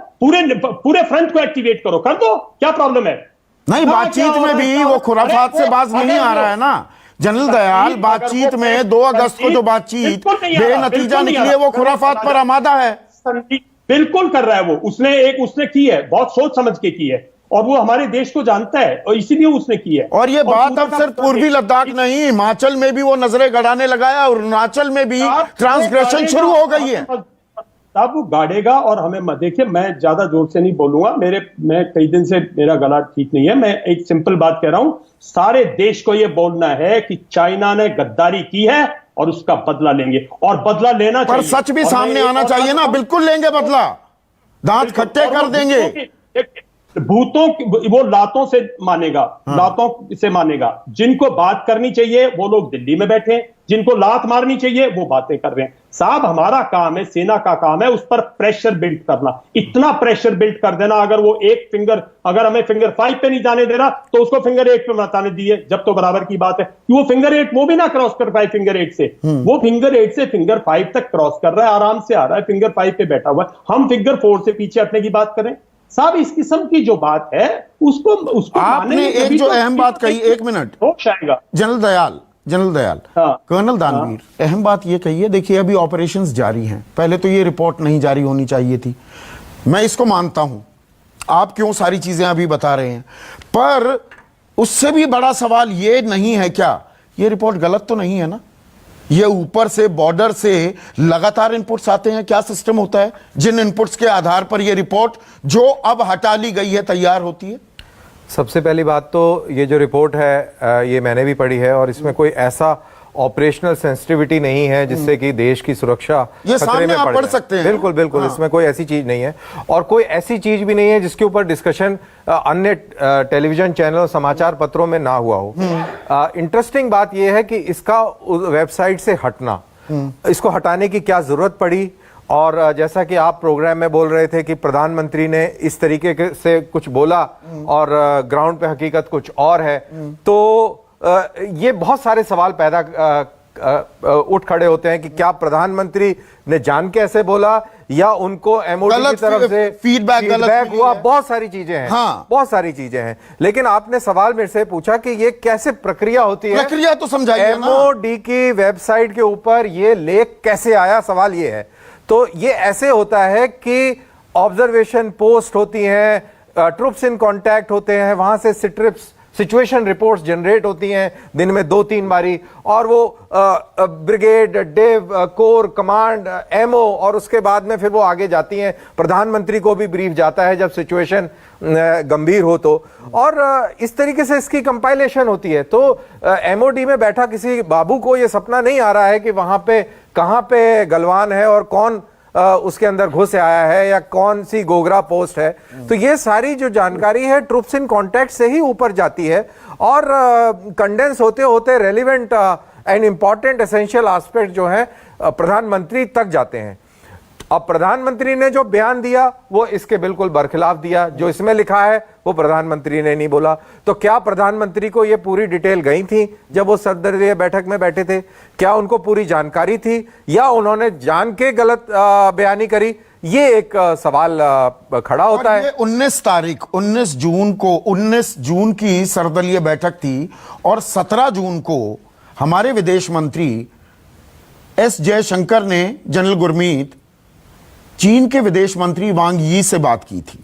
पूरे फ्रंट को एक्टिवेट करो, कर दो, क्या प्रॉब्लम है? नहीं, बातचीत में भी वो खुराफात से बाज नहीं आ रहा है ना जनरल दयाल। बातचीत में 2 अगस्त को जो बातचीत बेनतीजा निकली है, वो खुराफात पर आमादा है। बिल्कुल कर रहा है वो। उसने की है, बहुत सोच समझ के की है, और वो हमारे देश को जानता है और इसीलिए उसने की है। और ये बात अब सिर्फ पूर्वी लद्दाख नहीं, हिमाचल में भी वो नजरें गड़ाने लगाया और अरुणाचल में भी ट्रांसग्रेशन शुरू हो गई है। तब वो गाड़ेगा। और हमें देखिए, मैं ज्यादा जोर से नहीं बोलूंगा, मैं कई दिन से मेरा गला ठीक नहीं है। मैं एक सिंपल बात कह रहा हूं, सारे देश को यह बोलना है कि चाइना ने गद्दारी की है और उसका बदला लेंगे, और बदला लेना चाहिए। पर सच भी सामने आना चाहिए ना। बिल्कुल लेंगे बदला, दांत खट्टे कर देंगे। भूतों वो लातों से मानेगा, लातों से मानेगा। जिनको बात करनी चाहिए वो लोग दिल्ली में बैठे हैं, जिनको लात मारनी चाहिए वो बातें कर रहे हैं। साहब, हमारा काम है, सेना का काम है उस पर प्रेशर बिल्ड करना, इतना प्रेशर बिल्ड कर देना। अगर वो एक फिंगर, अगर हमें फिंगर 5 पे नहीं जाने दे रहा तो उसको फिंगर 8 पे बताने दिए, जब तो बराबर की बात है कि वो फिंगर 8 वो भी ना क्रॉस कर पाए फिंगर 8 से। वो फिंगर 8 से फिंगर 5 तक क्रॉस कर रहा है, आराम से आ रहा है, फिंगर 5 पे बैठा हुआ है। हम फिंगर 4 से पीछे हटने की बात करें। साहब, इस किस्म की जो बात है उसको आपने एक जो अहम बात कही, 1 मिनट जनरल दयाल, कर्नल दानवीर, अहम बात यह कही है। देखिए, अभी ऑपरेशंस जारी हैं, पहले तो ये रिपोर्ट नहीं जारी होनी चाहिए थी, मैं इसको मानता हूं। आप क्यों सारी चीजें अभी बता रहे हैं, पर उससे भी बड़ा सवाल ये नहीं है क्या ये रिपोर्ट गलत तो नहीं है ना? ये ऊपर से, बॉर्डर से लगातार इनपुट्स आते हैं। क्या सिस्टम होता है जिन इनपुट्स के आधार पर ये रिपोर्ट जो अब हटा ली गई है तैयार होती है? सबसे पहली बात तो ये जो रिपोर्ट है ये मैंने भी पढ़ी है और इसमें कोई ऐसा ऑपरेशनल सेंसिटिविटी नहीं है जिससे कि देश की सुरक्षा ये खतरे सामने में आप पढ़ जाए। सकते हैं। बिल्कुल बिल्कुल, इसमें कोई ऐसी चीज नहीं है और कोई ऐसी चीज भी नहीं है जिसके ऊपर डिस्कशन अन्य टेलीविजन चैनल, समाचार पत्रों में ना हुआ हो। इंटरेस्टिंग बात यह है कि इसका वेबसाइट से हटना, इसको हटाने की क्या जरूरत पड़ी, और जैसा कि आप प्रोग्राम में बोल रहे थे कि प्रधानमंत्री ने इस तरीके से कुछ बोला और ग्राउंड पे हकीकत कुछ और है, तो ये बहुत सारे सवाल पैदा उठ खड़े होते हैं कि क्या प्रधानमंत्री ने जान के ऐसे बोला या उनको एमओडी की तरफ से फीडबैक हुआ। बहुत सारी चीजें हैं, हाँ। बहुत सारी चीजें हैं, लेकिन आपने सवाल मेरे से पूछा कि ये कैसे प्रक्रिया होती है। प्रक्रिया तो समझाइए ना। एमओडी की वेबसाइट के ऊपर ये लेख कैसे आया, सवाल ये है। तो ये ऐसे होता है कि ऑब्जर्वेशन पोस्ट होती हैं, ट्रूप्स इन कांटेक्ट होते हैं, वहां से सिचुएशन रिपोर्ट्स जनरेट होती हैं दिन में 2-3 बारी, और वो brigade, div, corps, command, MO, और उसके बाद में फिर वो आगे जाती हैं। प्रधानमंत्री को भी ब्रीफ जाता है जब सिचुएशन गंभीर हो तो, और इस तरीके से इसकी कंपाइलेशन होती है। तो एमओडी में बैठा किसी बाबू को ये सपना नहीं आ रहा है कि वहां पे कहां पे गलवान है और कौन उसके अंदर घुस आया है या कौन सी गोगरा पोस्ट है। तो ये सारी जो जानकारी है ट्रूप्स इन कांटेक्ट से ही ऊपर जाती है और कंडेंस होते होते relevant and important essential aspect जो है प्रधानमंत्री तक जाते हैं। अब प्रधानमंत्री ने जो बयान दिया वो इसके बिल्कुल बरखिलाफ दिया, जो इसमें लिखा है वो प्रधानमंत्री ने नहीं बोला। तो क्या प्रधानमंत्री को ये पूरी डिटेल गई थी जब वो सर्वदलीय बैठक में बैठे थे? क्या उनको पूरी जानकारी थी या उन्होंने जान के गलत बयानी करी? ये एक सवाल खड़ा होता है। 19 जून की सर्वदलीय बैठक थी और 17 जून को हमारे विदेश मंत्री एस जयशंकर ने जनरल गुरमीत चीन के विदेश मंत्री वांग यी से बात की थी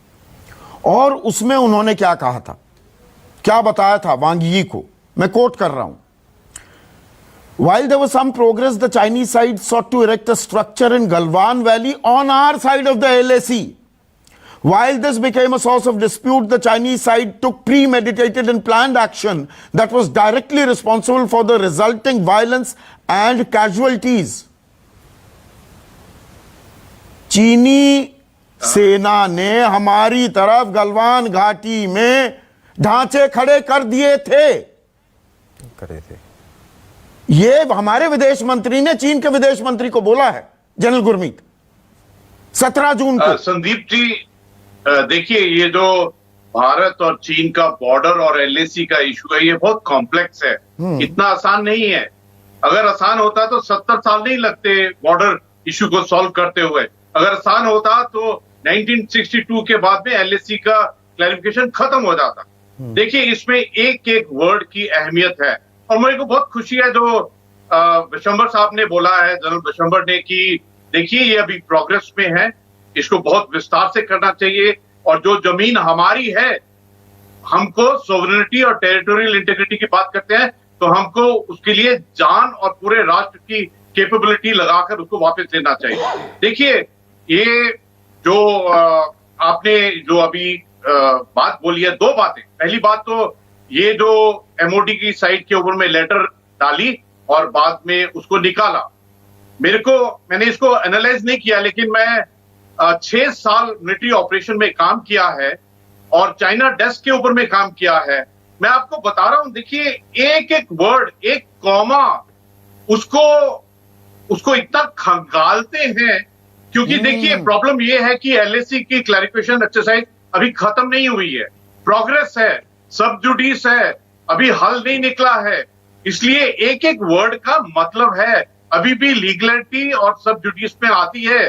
और उसमें उन्होंने क्या कहा था, क्या बताया था वांग यी को, मैं कोट कर रहा हूं। While there was some progress, the Chinese side sought to erect a structure in Galwan Valley on our side of the LAC. While this became a source of dispute, the Chinese side took premeditated and planned action that was directly responsible for the resulting violence and casualties. चीनी सेना ने हमारी तरफ गलवान घाटी में ढांचे खड़े कर दिए थे। ये हमारे विदेश मंत्री ने चीन के विदेश मंत्री को बोला है, जनरल गुरमीत, 17 जून को। संदीप जी, देखिए, ये जो भारत और चीन का बॉर्डर और एलएसी का इशू है, ये बहुत कॉम्प्लेक्स है, इतना आसान नहीं है। अगर आसान होता तो 70 साल नहीं लगते बॉर्डर इशू को सॉल्व करते हुए। अगर आसान होता तो 1962 के बाद में एलएसी का क्लैरिफिकेशन खत्म हो जाता। देखिए, इसमें एक एक वर्ड की अहमियत है और मेरे को बहुत खुशी है जो बिशंबर साहब ने बोला है, जनरल बिशंबर ने, कि देखिए ये अभी प्रोग्रेस में है, इसको बहुत विस्तार से करना चाहिए और जो जमीन हमारी है, हमको सोवरेनिटी और टेरिटोरियल इंटीग्रिटी की बात करते हैं तो हमको उसके लिए जान और पूरे राष्ट्र की कैपेबिलिटी लगाकर उसको वापस लेना चाहिए। देखिए, ये जो आपने जो अभी बात बोली है, 2 बातें। पहली बात तो ये जो एमओडी की साइट के ऊपर में लेटर डाली और बाद में उसको निकाला, मैंने इसको एनालाइज नहीं किया, लेकिन मैं 6 साल मिलिट्री ऑपरेशन में काम किया है और चाइना डेस्क के ऊपर में काम किया है। मैं आपको बता रहा हूं, देखिए एक एक वर्ड, एक कॉमा, उसको इतना खंगालते हैं क्योंकि देखिए प्रॉब्लम ये है कि एलएसी की क्लैरिफिकेशन एक्सरसाइज अभी खत्म नहीं हुई है, प्रोग्रेस है, सब जुडिस है, अभी हल नहीं निकला है। इसलिए एक एक वर्ड का मतलब है, अभी भी लीगलिटी और सब जुडिस में आती है,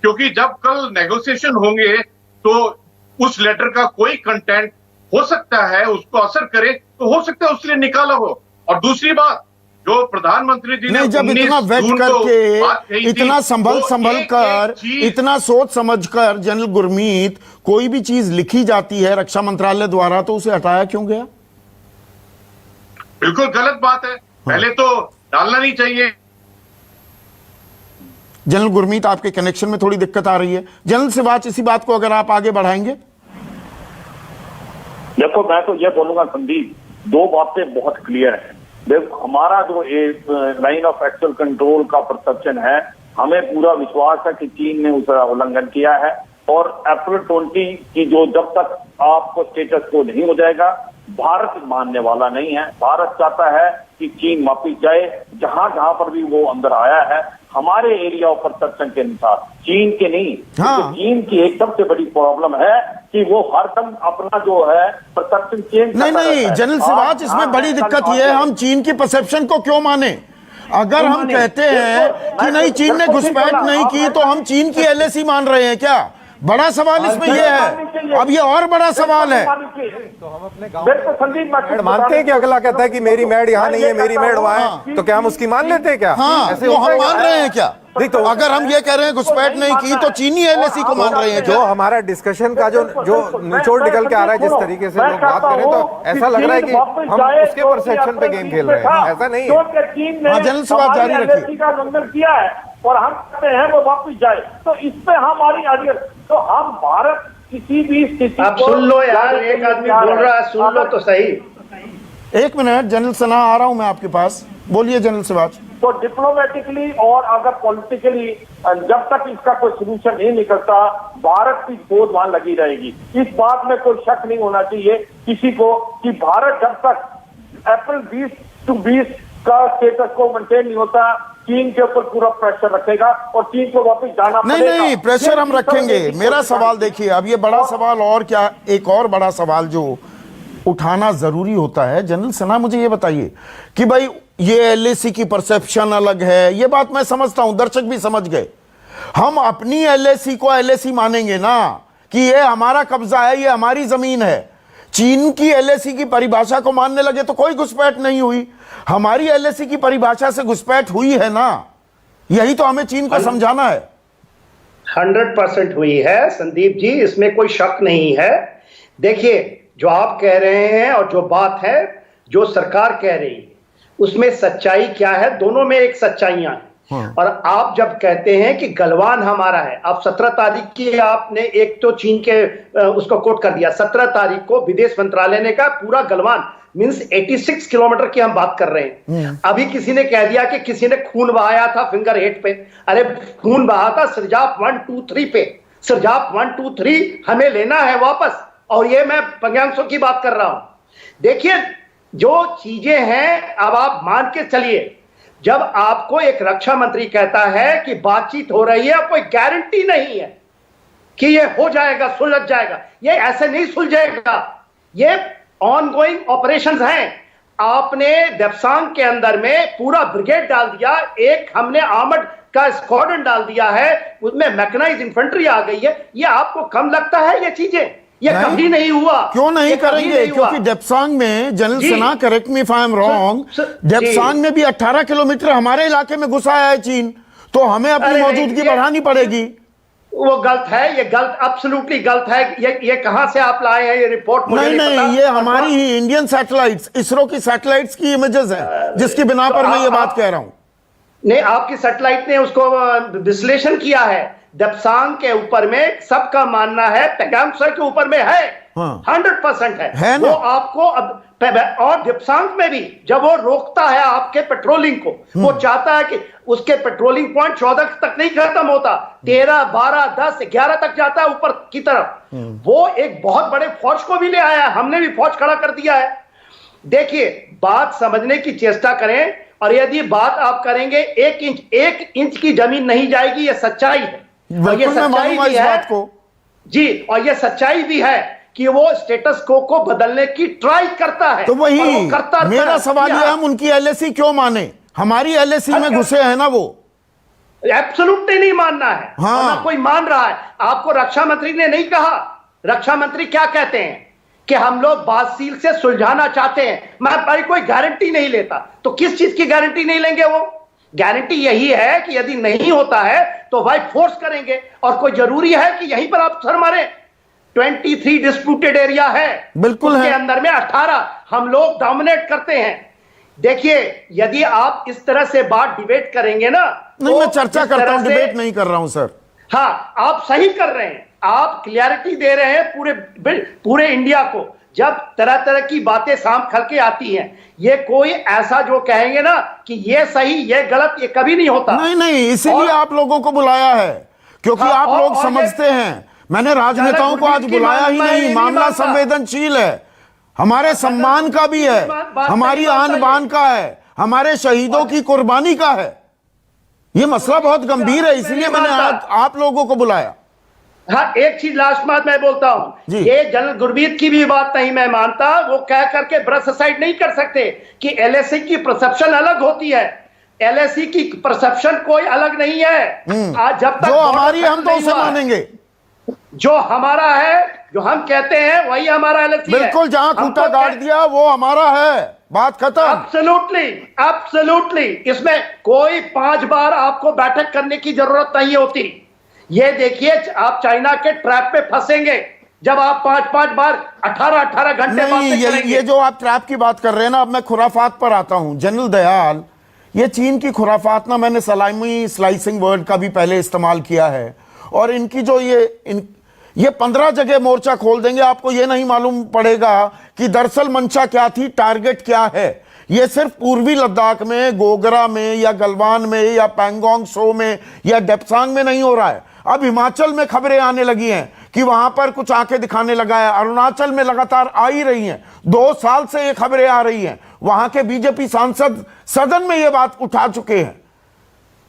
क्योंकि जब कल नेगोशिएशन होंगे तो उस लेटर का कोई कंटेंट हो सकता है उसको असर करे, तो हो सकता है उसके लिए निकाला हो। और दूसरी बात, जो प्रधानमंत्री जी ने जब इतना वेट करके, इतना संभल कर, इतना सोच समझ कर जनरल गुरमीत कोई भी चीज लिखी जाती है रक्षा मंत्रालय द्वारा, तो उसे हटाया क्यों गया? बिल्कुल गलत बात है, पहले तो डालना नहीं चाहिए। जनरल गुरमीत, आपके कनेक्शन में थोड़ी दिक्कत आ रही है। जनरल सिवाच, इसी बात को अगर आप आगे बढ़ाएंगे। देखो, मैं तो ये बोलूंगा संदीप, 2 बातें बहुत क्लियर है। देखो, हमारा जो लाइन ऑफ एक्चुअल कंट्रोल का परसेप्शन है, हमें पूरा विश्वास है कि चीन ने उसका उल्लंघन किया है और अप्रैल 20 की जो जब तक आपको स्टेटस को नहीं हो जाएगा, भारत मानने वाला नहीं है। भारत चाहता है कि चीन वापिस जाए, जहां जहां पर भी वो अंदर आया है हमारे एरिया ऑफ परसेप्शन के अनुसार, चीन के नहीं। हाँ। चीन की एक सबसे बड़ी प्रॉब्लम है कि वो हरदम अपना जो है परसेप्शन चेंज नहीं जनरल सिवाच, इसमें बड़ी दिक्कत ये है, हम चीन की परसेप्शन को क्यों माने? अगर हम कहते हैं कि नहीं चीन ने घुसपैठ नहीं की तो हम चीन की एलएसी मान रहे हैं क्या? बड़ा सवाल इसमें यह है। अब ये और बड़ा सवाल है, तो हम अपने गांव मानते हैं कि अगला कहता है कि मेरी मैड यहाँ नहीं है, मेरी मैड वहां है, तो क्या हम उसकी मान लेते हैं क्या? हाँ, ऐसे तो हम मान रहे हैं क्या? नहीं, तो अगर हम ये कह रहे हैं घुसपैठ नहीं की तो चीनी एलएसी को मान रहे हैं जो क्या? हमारा डिस्कशन का जो निचोड़ निकल के आ रहा है, जिस तरीके से लोग बात करें, तो ऐसा लग रहा है कि हम उसके परसेप्शन पे गेम खेल रहे हैं। ऐसा नहीं है। जनरल सवाल जारी रखिए। का उल्लंघन किया है और हम कहते हैं वो वापस जाए, तो इस पे हमारी आगे, तो हम भारत किसी भी स्थिति आप सुन लो यार, एक आदमी बोल रहा है, सुन लो तो सही। एक मिनट जनरल सना, आ रहा हूं मैं आपके पास, बोलिए जनरल सिवाच। तो डिप्लोमेटिकली और अगर पॉलिटिकली जब तक इसका कोई सोल्यूशन नहीं निकलता, भारत की खोज वहां लगी रहेगी। इस बात में कोई शक नहीं होना चाहिए किसी को कि भारत जब तक अप्रैल 20 का स्टेटस को मेंटेन नहीं होता, चीन के ऊपर पूरा प्रेशर रखेगा और चीन को वापस जाना पड़ेगा। नहीं प्रेशर हम रखेंगे। मेरा सवाल देखिए, अब ये बड़ा सवाल और क्या, एक और बड़ा सवाल जो उठाना जरूरी होता है। जनरल सना, मुझे ये बताइए कि भाई ये एलएसी की परसेप्शन अलग है, ये बात मैं समझता हूं, दर्शक भी समझ गए। हम अपनी एलएसी को एलएसी मानेंगे ना कि ये हमारा कब्जा है, ये हमारी जमीन है। चीन की एलएसी की परिभाषा को मानने लगे तो कोई घुसपैठ नहीं हुई, हमारी एलएसी की परिभाषा से घुसपैठ हुई है ना। यही तो हमें चीन को समझाना है। 100% हुई है संदीप जी, इसमें कोई शक नहीं है। देखिए, जो आप कह रहे हैं और जो बात है जो सरकार कह रही है, उसमें सच्चाई क्या है? दोनों में एक सच्चाइयां हैं। और आप जब कहते हैं कि गलवान हमारा है, आप 17 तारीख की आपने एक तो चीन के उसको कोट कर दिया। 17 तारीख को विदेश मंत्रालय ने कहा पूरा गलवान मींस 86 किलोमीटर की हम बात कर रहे हैं। अभी किसी ने कह दिया कि किसी ने खून बहाया था फिंगर हेड पे। अरे खून बहा था सिरजाप 1, 2, 3 पे। सिरजाप 1, 2, 3 हमें लेना है वापस, और ये मैं पंगांगसो की बात कर रहा हूं। देखिए, जो चीजें हैं अब आप मान के चलिए, जब आपको एक रक्षा मंत्री कहता है कि बातचीत हो रही है, कोई गारंटी नहीं है कि ये हो जाएगा, सुलझ जाएगा। ये ऐसे नहीं सुलझेगा, ये ऑनगोइंग ऑपरेशंस हैं। आपने देप्सांग के अंदर में पूरा ब्रिगेड डाल दिया, एक हमने आर्मर्ड का स्क्वाड्रन डाल दिया है, उसमें मैकेनाइज्ड इन्फेंट्री आ गई है। ये आपको कम लगता है? ये चीजें ये कभी नहीं हुआ। क्यों नहीं करेंगे? क्योंकि डेप्सांग में, general Sana correct me if I am wrong, Depsang में भी 18 किलोमीटर हमारे इलाके में घुसा है चीन, तो हमें अपनी मौजूदगी बढ़ानी पड़ेगी। वो गलत है, ये गलत, एब्सोल्युटली गलत है। ये कहां से आप लाए हैं ये रिपोर्ट? मुझे नहीं पता। ये हमारी ही इंडियन सैटेलाइट्स, इसरो की सैटेलाइट्स की इमेजेस हैं, जिसकी बिना पर मैं ये बात कह रहा हूं। नहीं, आपकी सैटेलाइट ने उसको विश्लेषण किया है। देप्सांग के ऊपर में सबका मानना है, पैगामसर के ऊपर में है, 100% है वो आपको। और देप्सांग में भी जब वो रोकता है आपके पेट्रोलिंग को, वो चाहता है कि उसके पेट्रोलिंग पॉइंट 14 तक नहीं खत्म होता, 13, 12, 10, 11 तक जाता है ऊपर की तरफ। वो एक बहुत बड़े फौज को भी ले आया, हमने भी फौज खड़ा कर दिया है। देखिए, बात समझने की चेष्टा करें, और यदि बात आप करेंगे 1 इंच की जमीन नहीं जाएगी, ये सच्चाई है। और ये सच्चाई भी है जी, और ये सच्चाई भी है कि वो स्टेटस को बदलने की ट्राई करता है। तो वही मेरा सवाल है, हम उनकी एलएसी क्यों माने? हमारी एलएसी में घुसे हैं ना वो। एब्सोल्युटली नहीं मानना है। ना कोई मान रहा है। आपको रक्षा मंत्री ने नहीं कहा। रक्षा मंत्री क्या कहते हैं कि हम लोग बातचीत से सुलझाना चाहते हैं। मैं भाई कोई गारंटी नहीं लेता, तो किस चीज की गारंटी नहीं लेंगे? वो गारंटी यही है कि यदि नहीं होता है तो भाई फोर्स करेंगे, और कोई जरूरी है कि यहीं पर आप सर मारे। 23 डिस्प्यूटेड एरिया है, बिल्कुल उसके अंदर में 18 हम लोग डोमिनेट करते हैं। देखिए, यदि आप इस तरह से बात डिबेट करेंगे ना, नहीं, मैं चर्चा करता हूं, डिबेट नहीं कर रहा हूं सर। हाँ, आप सही कर रहे हैं, आप क्लियरिटी दे रहे हैं पूरे इंडिया को। जब तरह तरह की बातें साम खल के आती हैं, ये कोई ऐसा जो कहेंगे ना कि ये सही ये गलत, ये कभी नहीं होता। नहीं, इसीलिए आप लोगों को बुलाया है, क्योंकि आप लोग समझते हैं। मैंने राजनेताओं को आज बुलाया ही नहीं, मामला संवेदनशील है, हमारे सम्मान का भी है, हमारी आन बान का है, हमारे शहीदों की कुर्बानी का है। ये मसला बहुत गंभीर है, इसलिए मैंने आप लोगों को बुलाया। हाँ, एक चीज लास्ट बात मैं बोलता हूं, ये जनरल गुरमीत की भी बात नहीं मैं मानता, वो कह करके ब्रश साइड नहीं कर सकते कि एलएसी की परसेप्शन अलग होती है। एलएसी की परसेप्शन कोई अलग नहीं है। आज जब तक जो हमारी हम तो उसे मानेंगे, जो हमारा है, जो हम कहते हैं वही हमारा एलएसी है। बिल्कुल, जहां खूंटा गाड़ दिया वो हमारा है, बात खत्म। एब्सोल्युटली, इसमें कोई 5 बार आपको बैठक करने की जरूरत नहीं होती। ये देखिए, आप चाइना के ट्रैप पे फंसेंगे जब आप 5 बार 18 घंटे बातें करेंगे। ये जो आप ट्रैप की बात कर रहे हैं ना, अब मैं खुराफात पर आता हूं। जनरल दयाल, ये चीन की खुराफात ना, मैंने सलामी स्लाइसिंग वर्ड का भी पहले इस्तेमाल किया है, और इनकी जो ये 15 जगह मोर्चा खोल देंगे, आपको ये नहीं मालूम पड़ेगा कि दरअसल मंशा क्या थी, टारगेट क्या है। ये सिर्फ पूर्वी लद्दाख में, गोगरा में या गलवान में या पैंगोंग सो में या डेप्सांग में नहीं हो रहा है। अब हिमाचल में खबरें आने लगी हैं कि वहां पर कुछ आंखें दिखाने लगा है, अरुणाचल में लगातार आ ही रही हैं, 2 साल से ये खबरें आ रही हैं, वहां के बीजेपी सांसद सदन में ये बात उठा चुके हैं।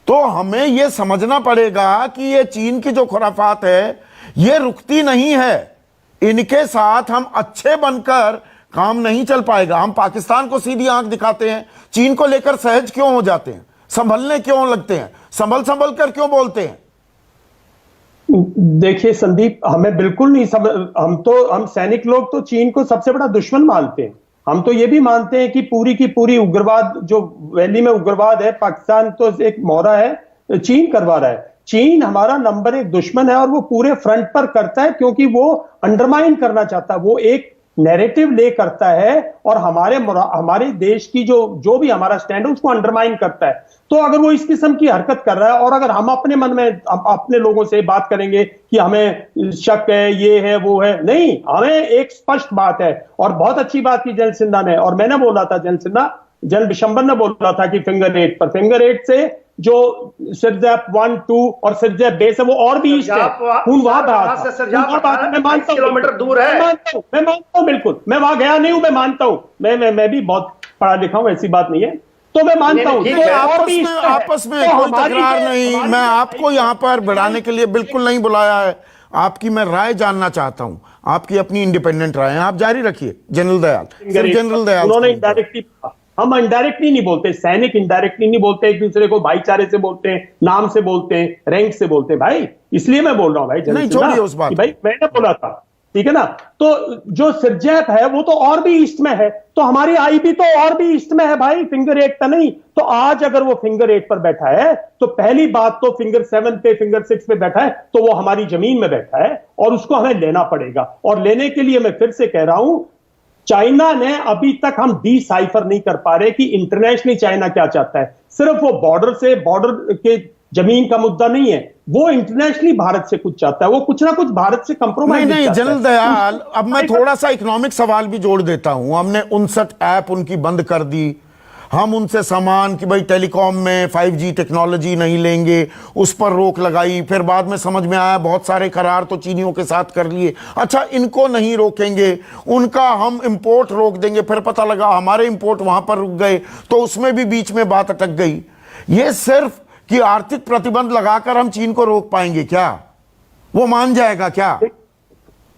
तो हमें यह समझना पड़ेगा कि ये चीन की जो खुराफात है ये रुकती नहीं है, इनके साथ हम अच्छे बनकर काम नहीं चल पाएगा। हम पाकिस्तान को सीधी आंख दिखाते हैं, चीन को लेकर सहज क्यों हो जाते हैं, संभलने क्यों लगते हैं, संभल कर क्यों बोलते हैं? देखिए संदीप, हमें बिल्कुल नहीं हम सैनिक लोग तो चीन को सबसे बड़ा दुश्मन मानते हैं। हम तो ये भी मानते हैं कि पूरी की पूरी उग्रवाद, जो वैली में उग्रवाद है, पाकिस्तान तो एक मोहरा है, चीन करवा रहा है। चीन हमारा नंबर 1 दुश्मन है, और वो पूरे फ्रंट पर करता है, क्योंकि वो अंडरमाइन करना चाहता है, वो एक नैरेटिव ले करता है, और हमारे देश की जो भी हमारा स्टैंड है उसको अंडरमाइन करता है। तो अगर वो इस किस्म की हरकत कर रहा है, और अगर हम अपने मन में अपने लोगों से बात करेंगे कि हमें शक है, ये है वो है, नहीं, हमें एक स्पष्ट बात है। और बहुत अच्छी बात की जनरल सिन्हा ने, और मैंने बोला था, जनरल बिशंबर ने बोला था कि फिंगर 8 से जो सिरजैप 1, 2 और सिरजैप बेस है वो और भी ईस्ट है, मैं मानता हूं, किलोमीटर दूर है, मैं मानता हूं, बिल्कुल, मैं वहां गया नहीं हूं, मैं मानता हूं, मैं भी बहुत पढ़ा लिखा हूं, ऐसी बात नहीं है, तो मैं मानता हूं। आपस में कोई तकरार नहीं, मैं आपको यहां पर बढ़ाने के लिए बिल्कुल नहीं बुलाया है, आपकी मैं राय जानना चाहता हूं, आपकी अपनी इंडिपेंडेंट राय है, आप जारी रखिए। जनरल दयाल, जनरल दयाल, उन्होंने इनडायरेक्टली, हम इनडायरेक्टली नहीं बोलते, सैनिक इनडायरेक्टली नहीं बोलते, एक दूसरे को भाईचारे से बोलते हैं, नाम से बोलते हैं, रैंक से बोलते हैं भाई, इसलिए मैं बोल रहा हूं भाई, नहीं छोड़िए उस बात, भाई मैंने बोला था, ठीक है ना। तो जो सिरजैप है वो तो और भी ईस्ट में है, तो हमारी आईबी तो और भी ईस्ट में है भाई, फिंगर 8 का नहीं। तो आज अगर वो फिंगर 8 पर बैठा है, तो पहली बात तो फिंगर 7 पे, फिंगर 6 पे बैठा है, तो वो हमारी जमीन में बैठा है, और उसको हमें लेना पड़ेगा। और लेने के लिए मैं फिर से कह रहा हूं, चाइना ने अभी तक हम डिसाइफर नहीं कर पा रहे कि इंटरनेशनली चाइना क्या चाहता है। सिर्फ वो बॉर्डर के जमीन का मुद्दा नहीं है, वो इंटरनेशनली भारत से कुछ चाहता है, वो कुछ ना कुछ भारत से कंप्रोमाइज नहीं, जनरल दयाल, अब मैं थोड़ा सा इकोनॉमिक सवाल भी जोड़ देता हूं। हमने 59 ऐप उनकी बंद कर दी, हम उनसे सामान कि भाई टेलीकॉम में 5G टेक्नोलॉजी नहीं लेंगे, उस पर रोक लगाई, फिर बाद में समझ में आया बहुत सारे करार तो चीनियों के साथ कर लिए, अच्छा इनको नहीं रोकेंगे, उनका हम इंपोर्ट रोक देंगे, फिर पता लगा हमारे इंपोर्ट वहां पर रुक गए, तो उसमें भी बीच में बात अटक गई। ये सिर्फ कि आर्थिक प्रतिबंध लगाकर हम चीन को रोक पाएंगे क्या? वो मान जाएगा क्या?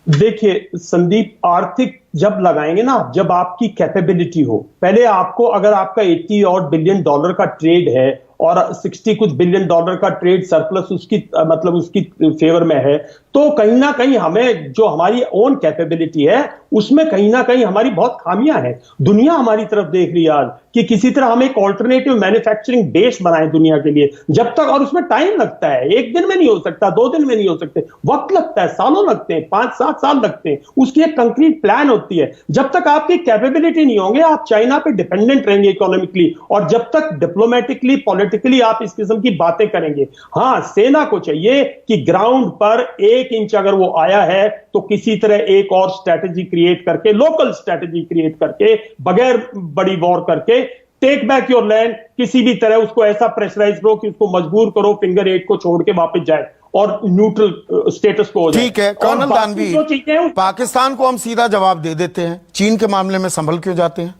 देखिए संदीप, आर्थिक जब लगाएंगे ना, जब आपकी कैपेबिलिटी हो, पहले आपको, अगर आपका 80 और बिलियन डॉलर का ट्रेड है और 60 कुछ बिलियन डॉलर का ट्रेड सरप्लस उसकी मतलब उसकी फेवर में है, तो कहीं ना कहीं हमें जो हमारी ओन कैपेबिलिटी है उसमें कहीं ना कहीं हमारी बहुत खामियां हैं। दुनिया हमारी तरफ देख रही है आज कि किसी तरह हम एक ऑल्टरनेटिव मैन्युफैक्चरिंग बेस बनाएं दुनिया के लिए, जब तक, और उसमें टाइम लगता है, 1 दिन में नहीं हो सकता, 2 दिन में नहीं हो सकते, वक्त लगता है, सालों लगते हैं, 5-7 साल लगते हैं, उसकी एक कंक्रीट प्लान होती है। जब तक आपकी कैपेबिलिटी नहीं होंगे, आप चाइना पे डिपेंडेंट रहेंगे इकोनॉमिकली, और जब तक डिप्लोमेटिकली पॉलिटिकली आप इस किस्म की बातें करेंगे। हाँ, सेना को चाहिए कि ग्राउंड पर 1 इंच अगर वो आया है तो किसी तरह एक और स्ट्रैटेजी क्रिएट करके, लोकल स्ट्रेटेजी क्रिएट करके, बगैर बड़ी वॉर करके टेक बैक योर लैंड, किसी भी तरह उसको ऐसा प्रेशराइज करो कि उसको मजबूर करो फिंगर 8 को छोड़ के वापस जाए और न्यूट्रल स्टेटस को हो जाए। ठीक है कर्नल दानवी, जो चीजें हैं पाकिस्तान को हम सीधा जवाब दे देते हैं, चीन के मामले में संभल क्यों जाते हैं?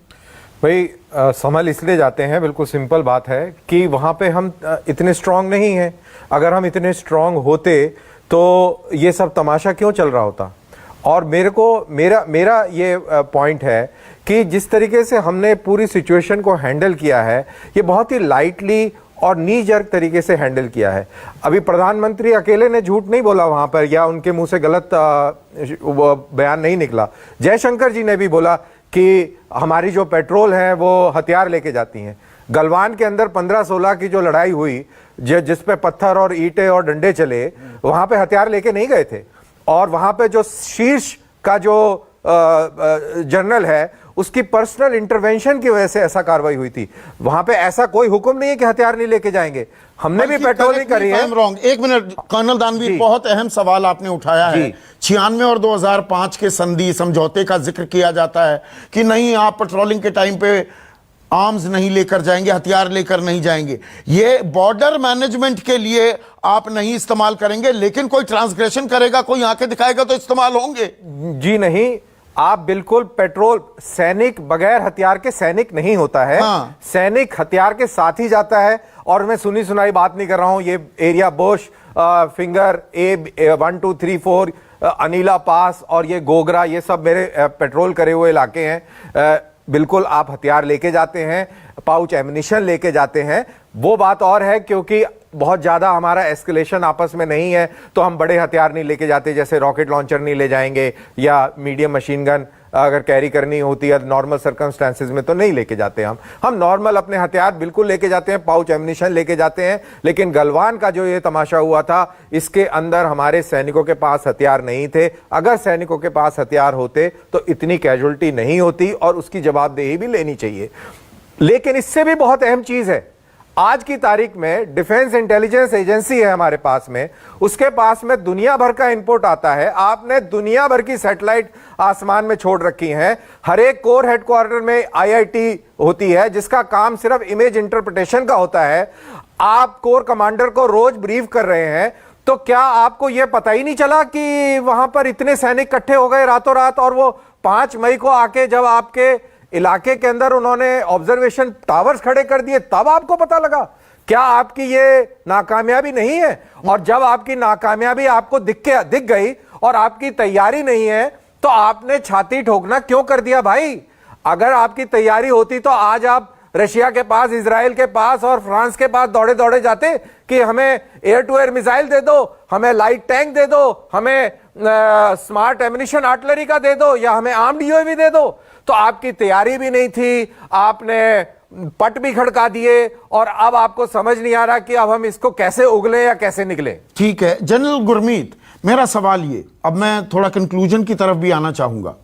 भाई संभल इसलिए जाते हैं, बिल्कुल सिंपल बात है कि वहां पे हम इतने स्ट्रांग नहीं हैं। अगर हम इतने स्ट्रांग होते तो ये सब तमाशा क्यों चल रहा होता। और मेरा ये पॉइंट है कि जिस तरीके से हमने पूरी सिचुएशन को हैंडल किया है, ये बहुत ही लाइटली और नी जर्क तरीके से हैंडल किया है। अभी प्रधानमंत्री अकेले ने झूठ नहीं बोला वहां पर, या उनके मुंह से गलत बयान नहीं निकला। जयशंकर जी ने भी बोला कि हमारी जो पेट्रोल है वो हथियार लेके जाती हैं। गलवान के अंदर 15-16 की जो लड़ाई हुई, जिस पे पत्थर और ईंटें और डंडे चले, वहां पे हथियार लेके नहीं गए थे। और वहां पे जो शीर्ष का जो जनरल है, उसकी पर्सनल इंटरवेंशन की वजह से ऐसा कार्रवाई हुई थी। वहां पे ऐसा कोई हुक्म नहीं है कि हथियार नहीं लेके जाएंगे। हमने भी पेट्रोलिंग करी है। एक मिनट कर्नल दानवी, बहुत अहम सवाल आपने उठाया है। 96 और 2005 के संधि समझौते का जिक्र किया जाता है कि नहीं, आप पेट्रोलिंग के टाइम पे आर्म्स नहीं लेकर जाएंगे, हथियार लेकर नहीं जाएंगे, ये बॉर्डर मैनेजमेंट के लिए आप नहीं इस्तेमाल करेंगे, लेकिन कोई ट्रांसग्रेशन करेगा, कोई आंखें दिखाएगा तो इस्तेमाल होंगे। जी नहीं, आप बिल्कुल पेट्रोल, सैनिक बगैर हथियार के सैनिक नहीं होता है। हाँ। सैनिक हथियार के साथ ही जाता है। और मैं सुनी सुनाई बात नहीं कर रहा हूं, ये एरिया बोश, फिंगर ए 1 2 3 4, अनीला पास और ये गोगरा, ये सब मेरे पेट्रोल करे हुए इलाके हैं। बिल्कुल आप हथियार लेके जाते हैं, पाउच एमिनिशन लेके जाते हैं, वो बात और है, क्योंकि बहुत ज़्यादा हमारा एस्केलेशन आपस में नहीं है तो हम बड़े हथियार नहीं लेके जाते, जैसे रॉकेट लॉन्चर नहीं ले जाएंगे या मीडियम मशीन गन अगर कैरी करनी होती है नॉर्मल सर्कमस्टेंसेज में तो नहीं लेके जाते। हम नॉर्मल अपने हथियार बिल्कुल लेके जाते हैं, पाउच एमिनिशन लेके जाते हैं। लेकिन गलवान का जो ये तमाशा हुआ था, इसके अंदर हमारे सैनिकों के पास हथियार नहीं थे। अगर सैनिकों के पास हथियार होते तो इतनी कैजुअल्टी नहीं होती और उसकी जवाबदेही भी लेनी चाहिए। लेकिन इससे भी बहुत अहम चीज है, आज की तारीख में डिफेंस इंटेलिजेंस एजेंसी है हमारे पास में, उसके पास में दुनिया भर का इनपुट आता है। आपने दुनिया भर की सैटेलाइट आसमान में छोड़ रखी हैं। हर एक कोर हेडक्वार्टर में आईआईटी होती है जिसका काम सिर्फ इमेज इंटरप्रिटेशन का होता है। आप कोर कमांडर को रोज ब्रीफ कर रहे हैं, तो क्या आपको यह पता ही नहीं चला कि वहां पर इतने सैनिक इकट्ठे हो गए रातों रात, और वो 5 मई को आके जब आपके इलाके के अंदर उन्होंने ऑब्जर्वेशन टावर्स खड़े कर दिए, तब आपको पता लगा? क्या आपकी ये नाकामयाबी नहीं है? और जब आपकी नाकामयाबी आपको दिख गई और आपकी तैयारी नहीं है, तो आपने छाती ठोकना क्यों कर दिया भाई? अगर आपकी तैयारी होती तो आज आप रशिया के पास, इजराइल के पास और फ्रांस के पास दौड़े दौड़े जाते कि हमें एयर टू एयर मिसाइल दे दो, हमें लाइट टैंक दे दो, हमें स्मार्ट एमिनिशन आर्टिलरी का दे दो, या हमें आर्म्ड यूएवी दे दो। तो आपकी तैयारी भी नहीं थी, आपने पट भी खड़का दिए, और अब आपको समझ नहीं आ रहा कि अब हम इसको कैसे उगले या कैसे निकले। ठीक है जनरल गुरमीत, मेरा सवाल ये, अब मैं थोड़ा कंक्लूजन की तरफ भी आना चाहूंगा।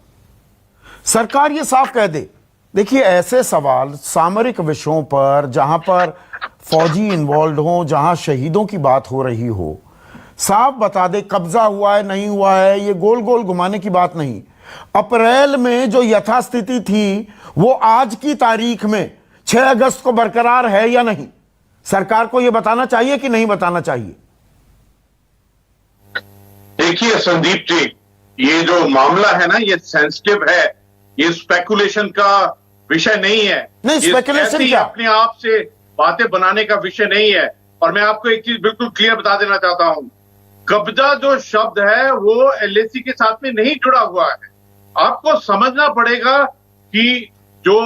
सरकार ये साफ कह दे, देखिए ऐसे सवाल सामरिक विषयों पर, जहां पर फौजी इन्वॉल्व हो, जहां शहीदों की बात हो रही हो, साफ बता दे कब्जा हुआ है नहीं हुआ है, ये गोल गोल घुमाने की बात नहीं। अप्रैल में जो यथास्थिति थी वो आज की तारीख में 6 अगस्त को बरकरार है या नहीं? सरकार को यह बताना चाहिए कि नहीं बताना चाहिए? देखिए संदीप जी, ये जो मामला है ना, ये सेंसिटिव है, ये स्पेकुलेशन का विषय नहीं है। नहीं, स्पेकुलेशन क्या? अपने आप से बातें बनाने का विषय नहीं है। और मैं आपको एक चीज बिल्कुल क्लियर बता देना चाहता हूं, कब्जा जो शब्द है वो एलएसी के साथ में नहीं जुड़ा हुआ है। आपको समझना पड़ेगा कि जो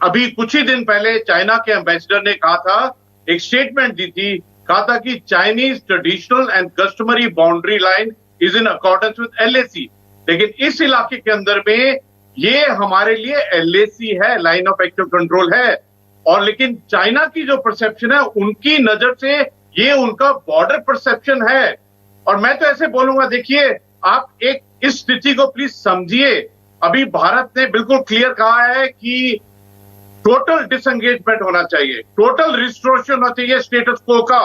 अभी कुछ ही दिन पहले चाइना के एम्बेसडर ने कहा था, एक स्टेटमेंट दी थी, कहा था कि Chinese traditional and customary boundary line is in accordance with LAC. लेकिन इस इलाके के अंदर में ये हमारे लिए एलएसी है, लाइन ऑफ एक्टिव कंट्रोल है। और लेकिन चाइना की जो परसेप्शन है, उनकी नजर से ये उनका बॉर्डर परसेप्शन है। और मैं तो ऐसे बोलूंगा, देखिए आप एक इस स्थिति को प्लीज समझिए। अभी भारत ने बिल्कुल क्लियर कहा है कि टोटल डिसएंगेजमेंट होना चाहिए, टोटल रिस्टोरेशन होना चाहिए स्टेटस को का।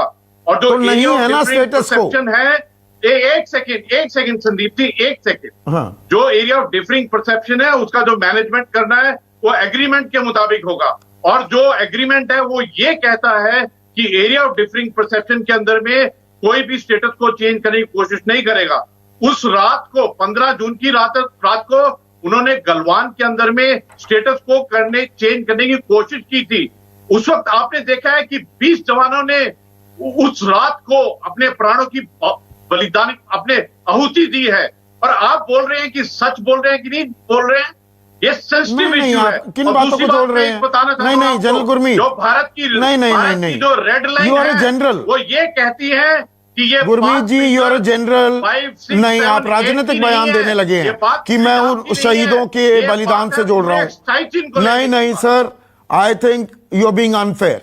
और जो तो नहीं है ना स्टेटस को, है एक सेकंड संदीप जी, एक सेकंड। हाँ जो एरिया ऑफ डिफरिंग परसेप्शन है उसका जो मैनेजमेंट करना है वो एग्रीमेंट के मुताबिक होगा, और जो एग्रीमेंट है वो ये कहता है कि एरिया ऑफ डिफरिंग परसेप्शन के अंदर में कोई भी स्टेटस को चेंज करने की कोशिश नहीं करेगा। उस रात को 15 जून की रात को उन्होंने गलवान के अंदर में स्टेटस को चेंज करने की कोशिश की थी। उस वक्त आपने देखा है कि 20 जवानों ने उस रात को अपने प्राणों की बलिदान, अपने आहुति दी है, और आप बोल रहे हैं कि सच बोल रहे हैं कि नहीं बोल रहे हैं। ये सेंसिटिव इशू है। किन बातों को जोड़ रहे हैं? नहीं जनरल गुरमीत, जो भारत की नहीं जो रेड लाइन है जनरल, वो ये कहती है कि ये गुरमीत जी यू आर जनरल। नहीं, आप राजनीतिक बयान देने लगे हैं कि मैं उन शहीदों के बलिदान से जोड़ रहा हूं। नहीं sir, I think you are being unfair,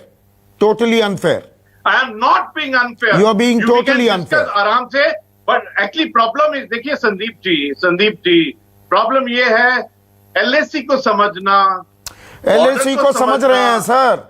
totally unfair. I am not being unfair. You are being totally can discuss unfair. आराम से, but actually problem is, देखिए संदीप जी, प्रॉब्लम ये है LAC को समझना। LAC को समझ रहे हैं सर,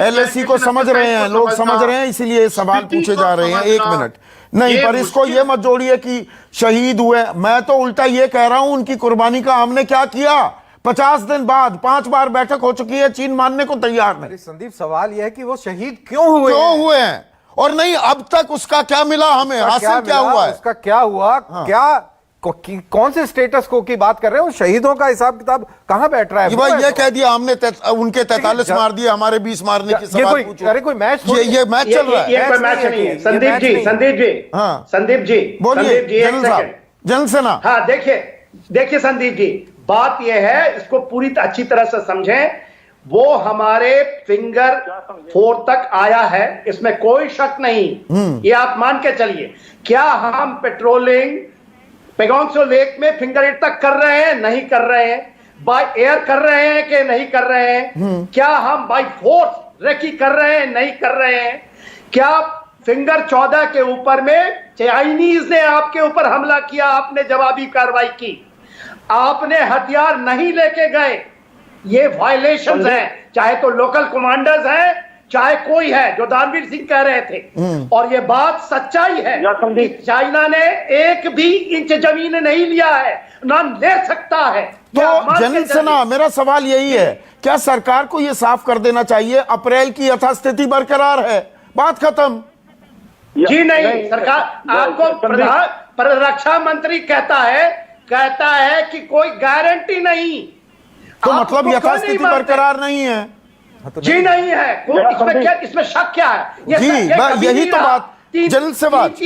LAC को समझ रहे हैं, लोग समझ रहे हैं, इसीलिए सवाल पूछे जा रहे हैं। एक मिनट, नहीं पर इसको ये मत जोड़िए कि शहीद हुए। मैं तो उल्टा ये कह रहा हूं उनकी कुर्बानी का हमने क्या किया। 50 दिन बाद 5 बार बैठक हो चुकी है, चीन मानने को तैयार नहीं। संदीप, सवाल यह है कि वो शहीद क्यों हुए हैं, और नहीं अब तक उसका क्या मिला, हमें हासिल क्या हुआ है, उसका क्या हुआ। हाँ। कौन से स्टेटस को की बात कर रहे हो? शहीदों का हिसाब किताब कहां बैठ रहा है? ये कह दिया हमने उनके 43 मार दिए, हमारे 20 मारने की सवाल पूछो। अरे कोई मैच, ये मैच चल रहा है। ये कोई मैच नहीं है। संदीप जी बोलिए जनरल सेना। हाँ देखिए संदीप जी, बात यह है, इसको पूरी अच्छी तरह से समझें। वो हमारे फिंगर 4 तक आया है, इसमें कोई शक नहीं। ये आप मान के चलिए। क्या हम पेट्रोलिंग पेगोंग त्सो लेक में फिंगर 8 तक कर रहे हैं? नहीं कर रहे हैं। बाय एयर कर रहे हैं कि नहीं कर रहे हैं? क्या हम बाय फोर्स रेकी कर रहे हैं? नहीं कर रहे हैं। क्या फिंगर 14 के ऊपर में चाइनीज ने आपके ऊपर हमला किया, आपने जवाबी कार्रवाई की, आपने हथियार नहीं लेके गए, ये वायलेशंस हैं। चाहे तो लोकल कमांडर्स हैं, चाहे कोई है, जो दानवीर सिंह कह रहे थे, और ये बात सच्चाई है कि चाइना ने 1 भी इंच जमीन नहीं लिया है, ना ले सकता है। तो जनरल सेना, मेरा सवाल यही है, क्या सरकार को यह साफ कर देना चाहिए अप्रैल की यथास्थिति बरकरार है, बात खत्म? जी नहीं, सरकार आपको रक्षा मंत्री कहता है कि कोई गारंटी नहीं। तो मतलब यथास्थिति बरकरार नहीं है? जी नहीं है। इसमें शक क्या है? जी यही तो बात। जनरल सेवाज,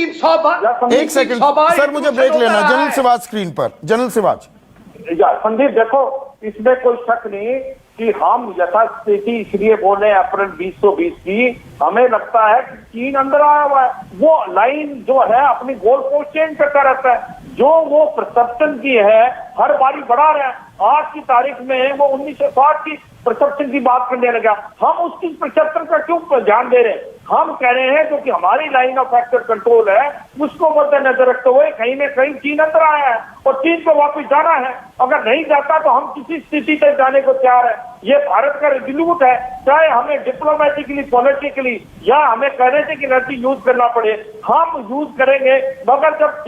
एक सेकंड सर, मुझे ब्रेक लेना। जनरल सेवाज स्क्रीन पर। जनरल सेवाज। संदीप देखो, इसमें कोई शक नहीं कि हम यथास्थिति इसलिए बोले अप्रैल 2020 की। हमें लगता है कि चीन अंदर आया हुआ है, वो लाइन जो है अपनी गोल पोस्ट चेंज करता रहता है। जो वो परसेप्शन की है हर बारी बढ़ा रहे हैं। आज की तारीख में वो 1960 की परसेप्शन की बात करने लगा। हम उसकी परसेप्शन का क्यों ध्यान दे रहे हैं? हम कह रहे हैं जो कि हमारी लाइन ऑफ एक्शन कंट्रोल है, उसको मद्देनजर रखते हुए कहीं न कहीं चीन अंदर आया है और चीन को वापस जाना है। अगर नहीं जाता तो हम किसी स्थिति तक जाने को तैयार है। ये भारत का रिजोल्यूट है, चाहे हमें डिप्लोमेटिकली, पॉलिटिकली या हमें कहने से कि एनर्जी यूज करना पड़े, हम यूज करेंगे। मगर जब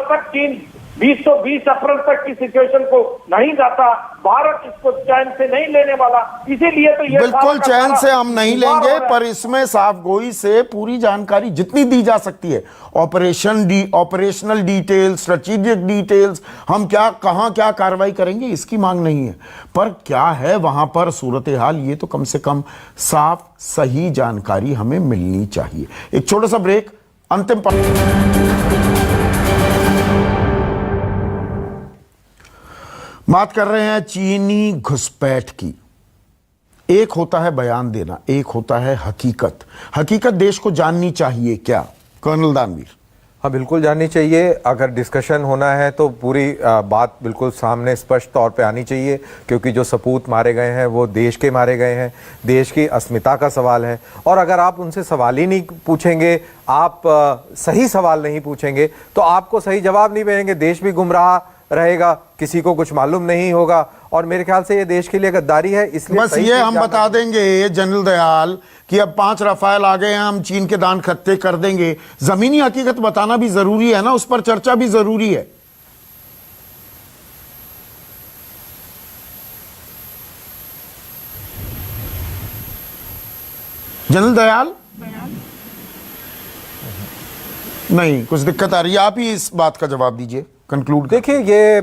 तक चीन 2020 अप्रैल तक की सिचुएशन को नहीं जाता, भारत इसको चैन से नहीं लेने वाला। इसीलिए तो ये बिल्कुल चैन से हम नहीं लेंगे, पर इसमें साफगोई से पूरी जानकारी जितनी दी जा सकती है, ऑपरेशनल डिटेल्स, स्ट्रेटेजिक डिटेल्स, हम कहां क्या कार्रवाई करेंगे, इसकी मांग नहीं है। पर क्या है वहां पर सूरत हाल, ये तो कम से कम साफ सही जानकारी हमें मिलनी चाहिए। एक छोटा सा ब्रेक, अंतिम बात कर रहे हैं चीनी घुसपैठ की। एक होता है बयान देना, एक होता है हकीकत। हकीकत देश को जाननी चाहिए क्या, कर्नल दानवीर? हाँ, बिल्कुल जाननी चाहिए। अगर डिस्कशन होना है तो पूरी बात बिल्कुल सामने स्पष्ट तौर पे आनी चाहिए, क्योंकि जो सपूत मारे गए हैं वो देश के मारे गए हैं, देश की अस्मिता का सवाल है। और अगर आप उनसे सवाल ही नहीं पूछेंगे, आप सही सवाल नहीं पूछेंगे, तो आपको सही जवाब नहीं मिलेंगे, देश भी गुमराह रहेगा, किसी को कुछ मालूम नहीं होगा। और मेरे ख्याल से ये देश के लिए गद्दारी है। इसलिए बस ये हम बता देंगे जनरल दयाल कि अब 5 रफाल आ गए हैं, हम चीन के दान खत्ते कर देंगे। जमीनी हकीकत बताना भी जरूरी है ना, उस पर चर्चा भी जरूरी है। जनरल दयाल, नहीं कुछ दिक्कत आ रही है, आप ही इस बात का जवाब दीजिए, कंक्लूड। देखिए, ये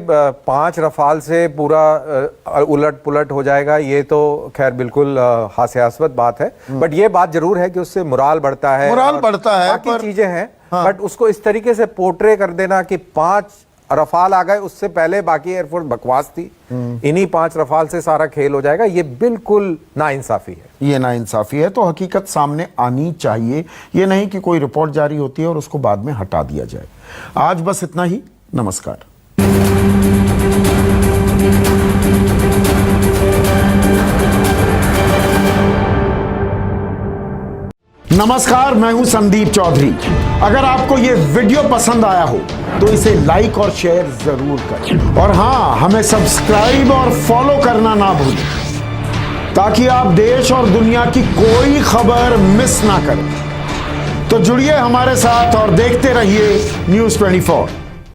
5 रफाल से पूरा उलट पुलट हो जाएगा, ये तो खैर बिल्कुल हास्यास्पद बात है। बट ये बात जरूर है कि उससे मोराल बढ़ता है, बाकी चीजें हैं। बट उसको इस तरीके से पोर्ट्रे कर देना कि 5 रफाल आ गए, उससे पहले बाकी एयरफोर्स बकवास थी, इन्हीं 5 रफाल से सारा खेल हो जाएगा, ये बिल्कुल नाइंसाफी है। ये नाइंसाफी है, तो हकीकत सामने आनी चाहिए। ये नहीं कि कोई रिपोर्ट जारी होती है और उसको बाद में हटा दिया जाए। आज बस इतना ही, नमस्कार। नमस्कार, मैं हूं संदीप चौधरी। अगर आपको ये वीडियो पसंद आया हो तो इसे लाइक और शेयर जरूर करें, और हां, हमें सब्सक्राइब और फॉलो करना ना भूलें, ताकि आप देश और दुनिया की कोई खबर मिस ना करें। तो जुड़िए हमारे साथ और देखते रहिए News 24।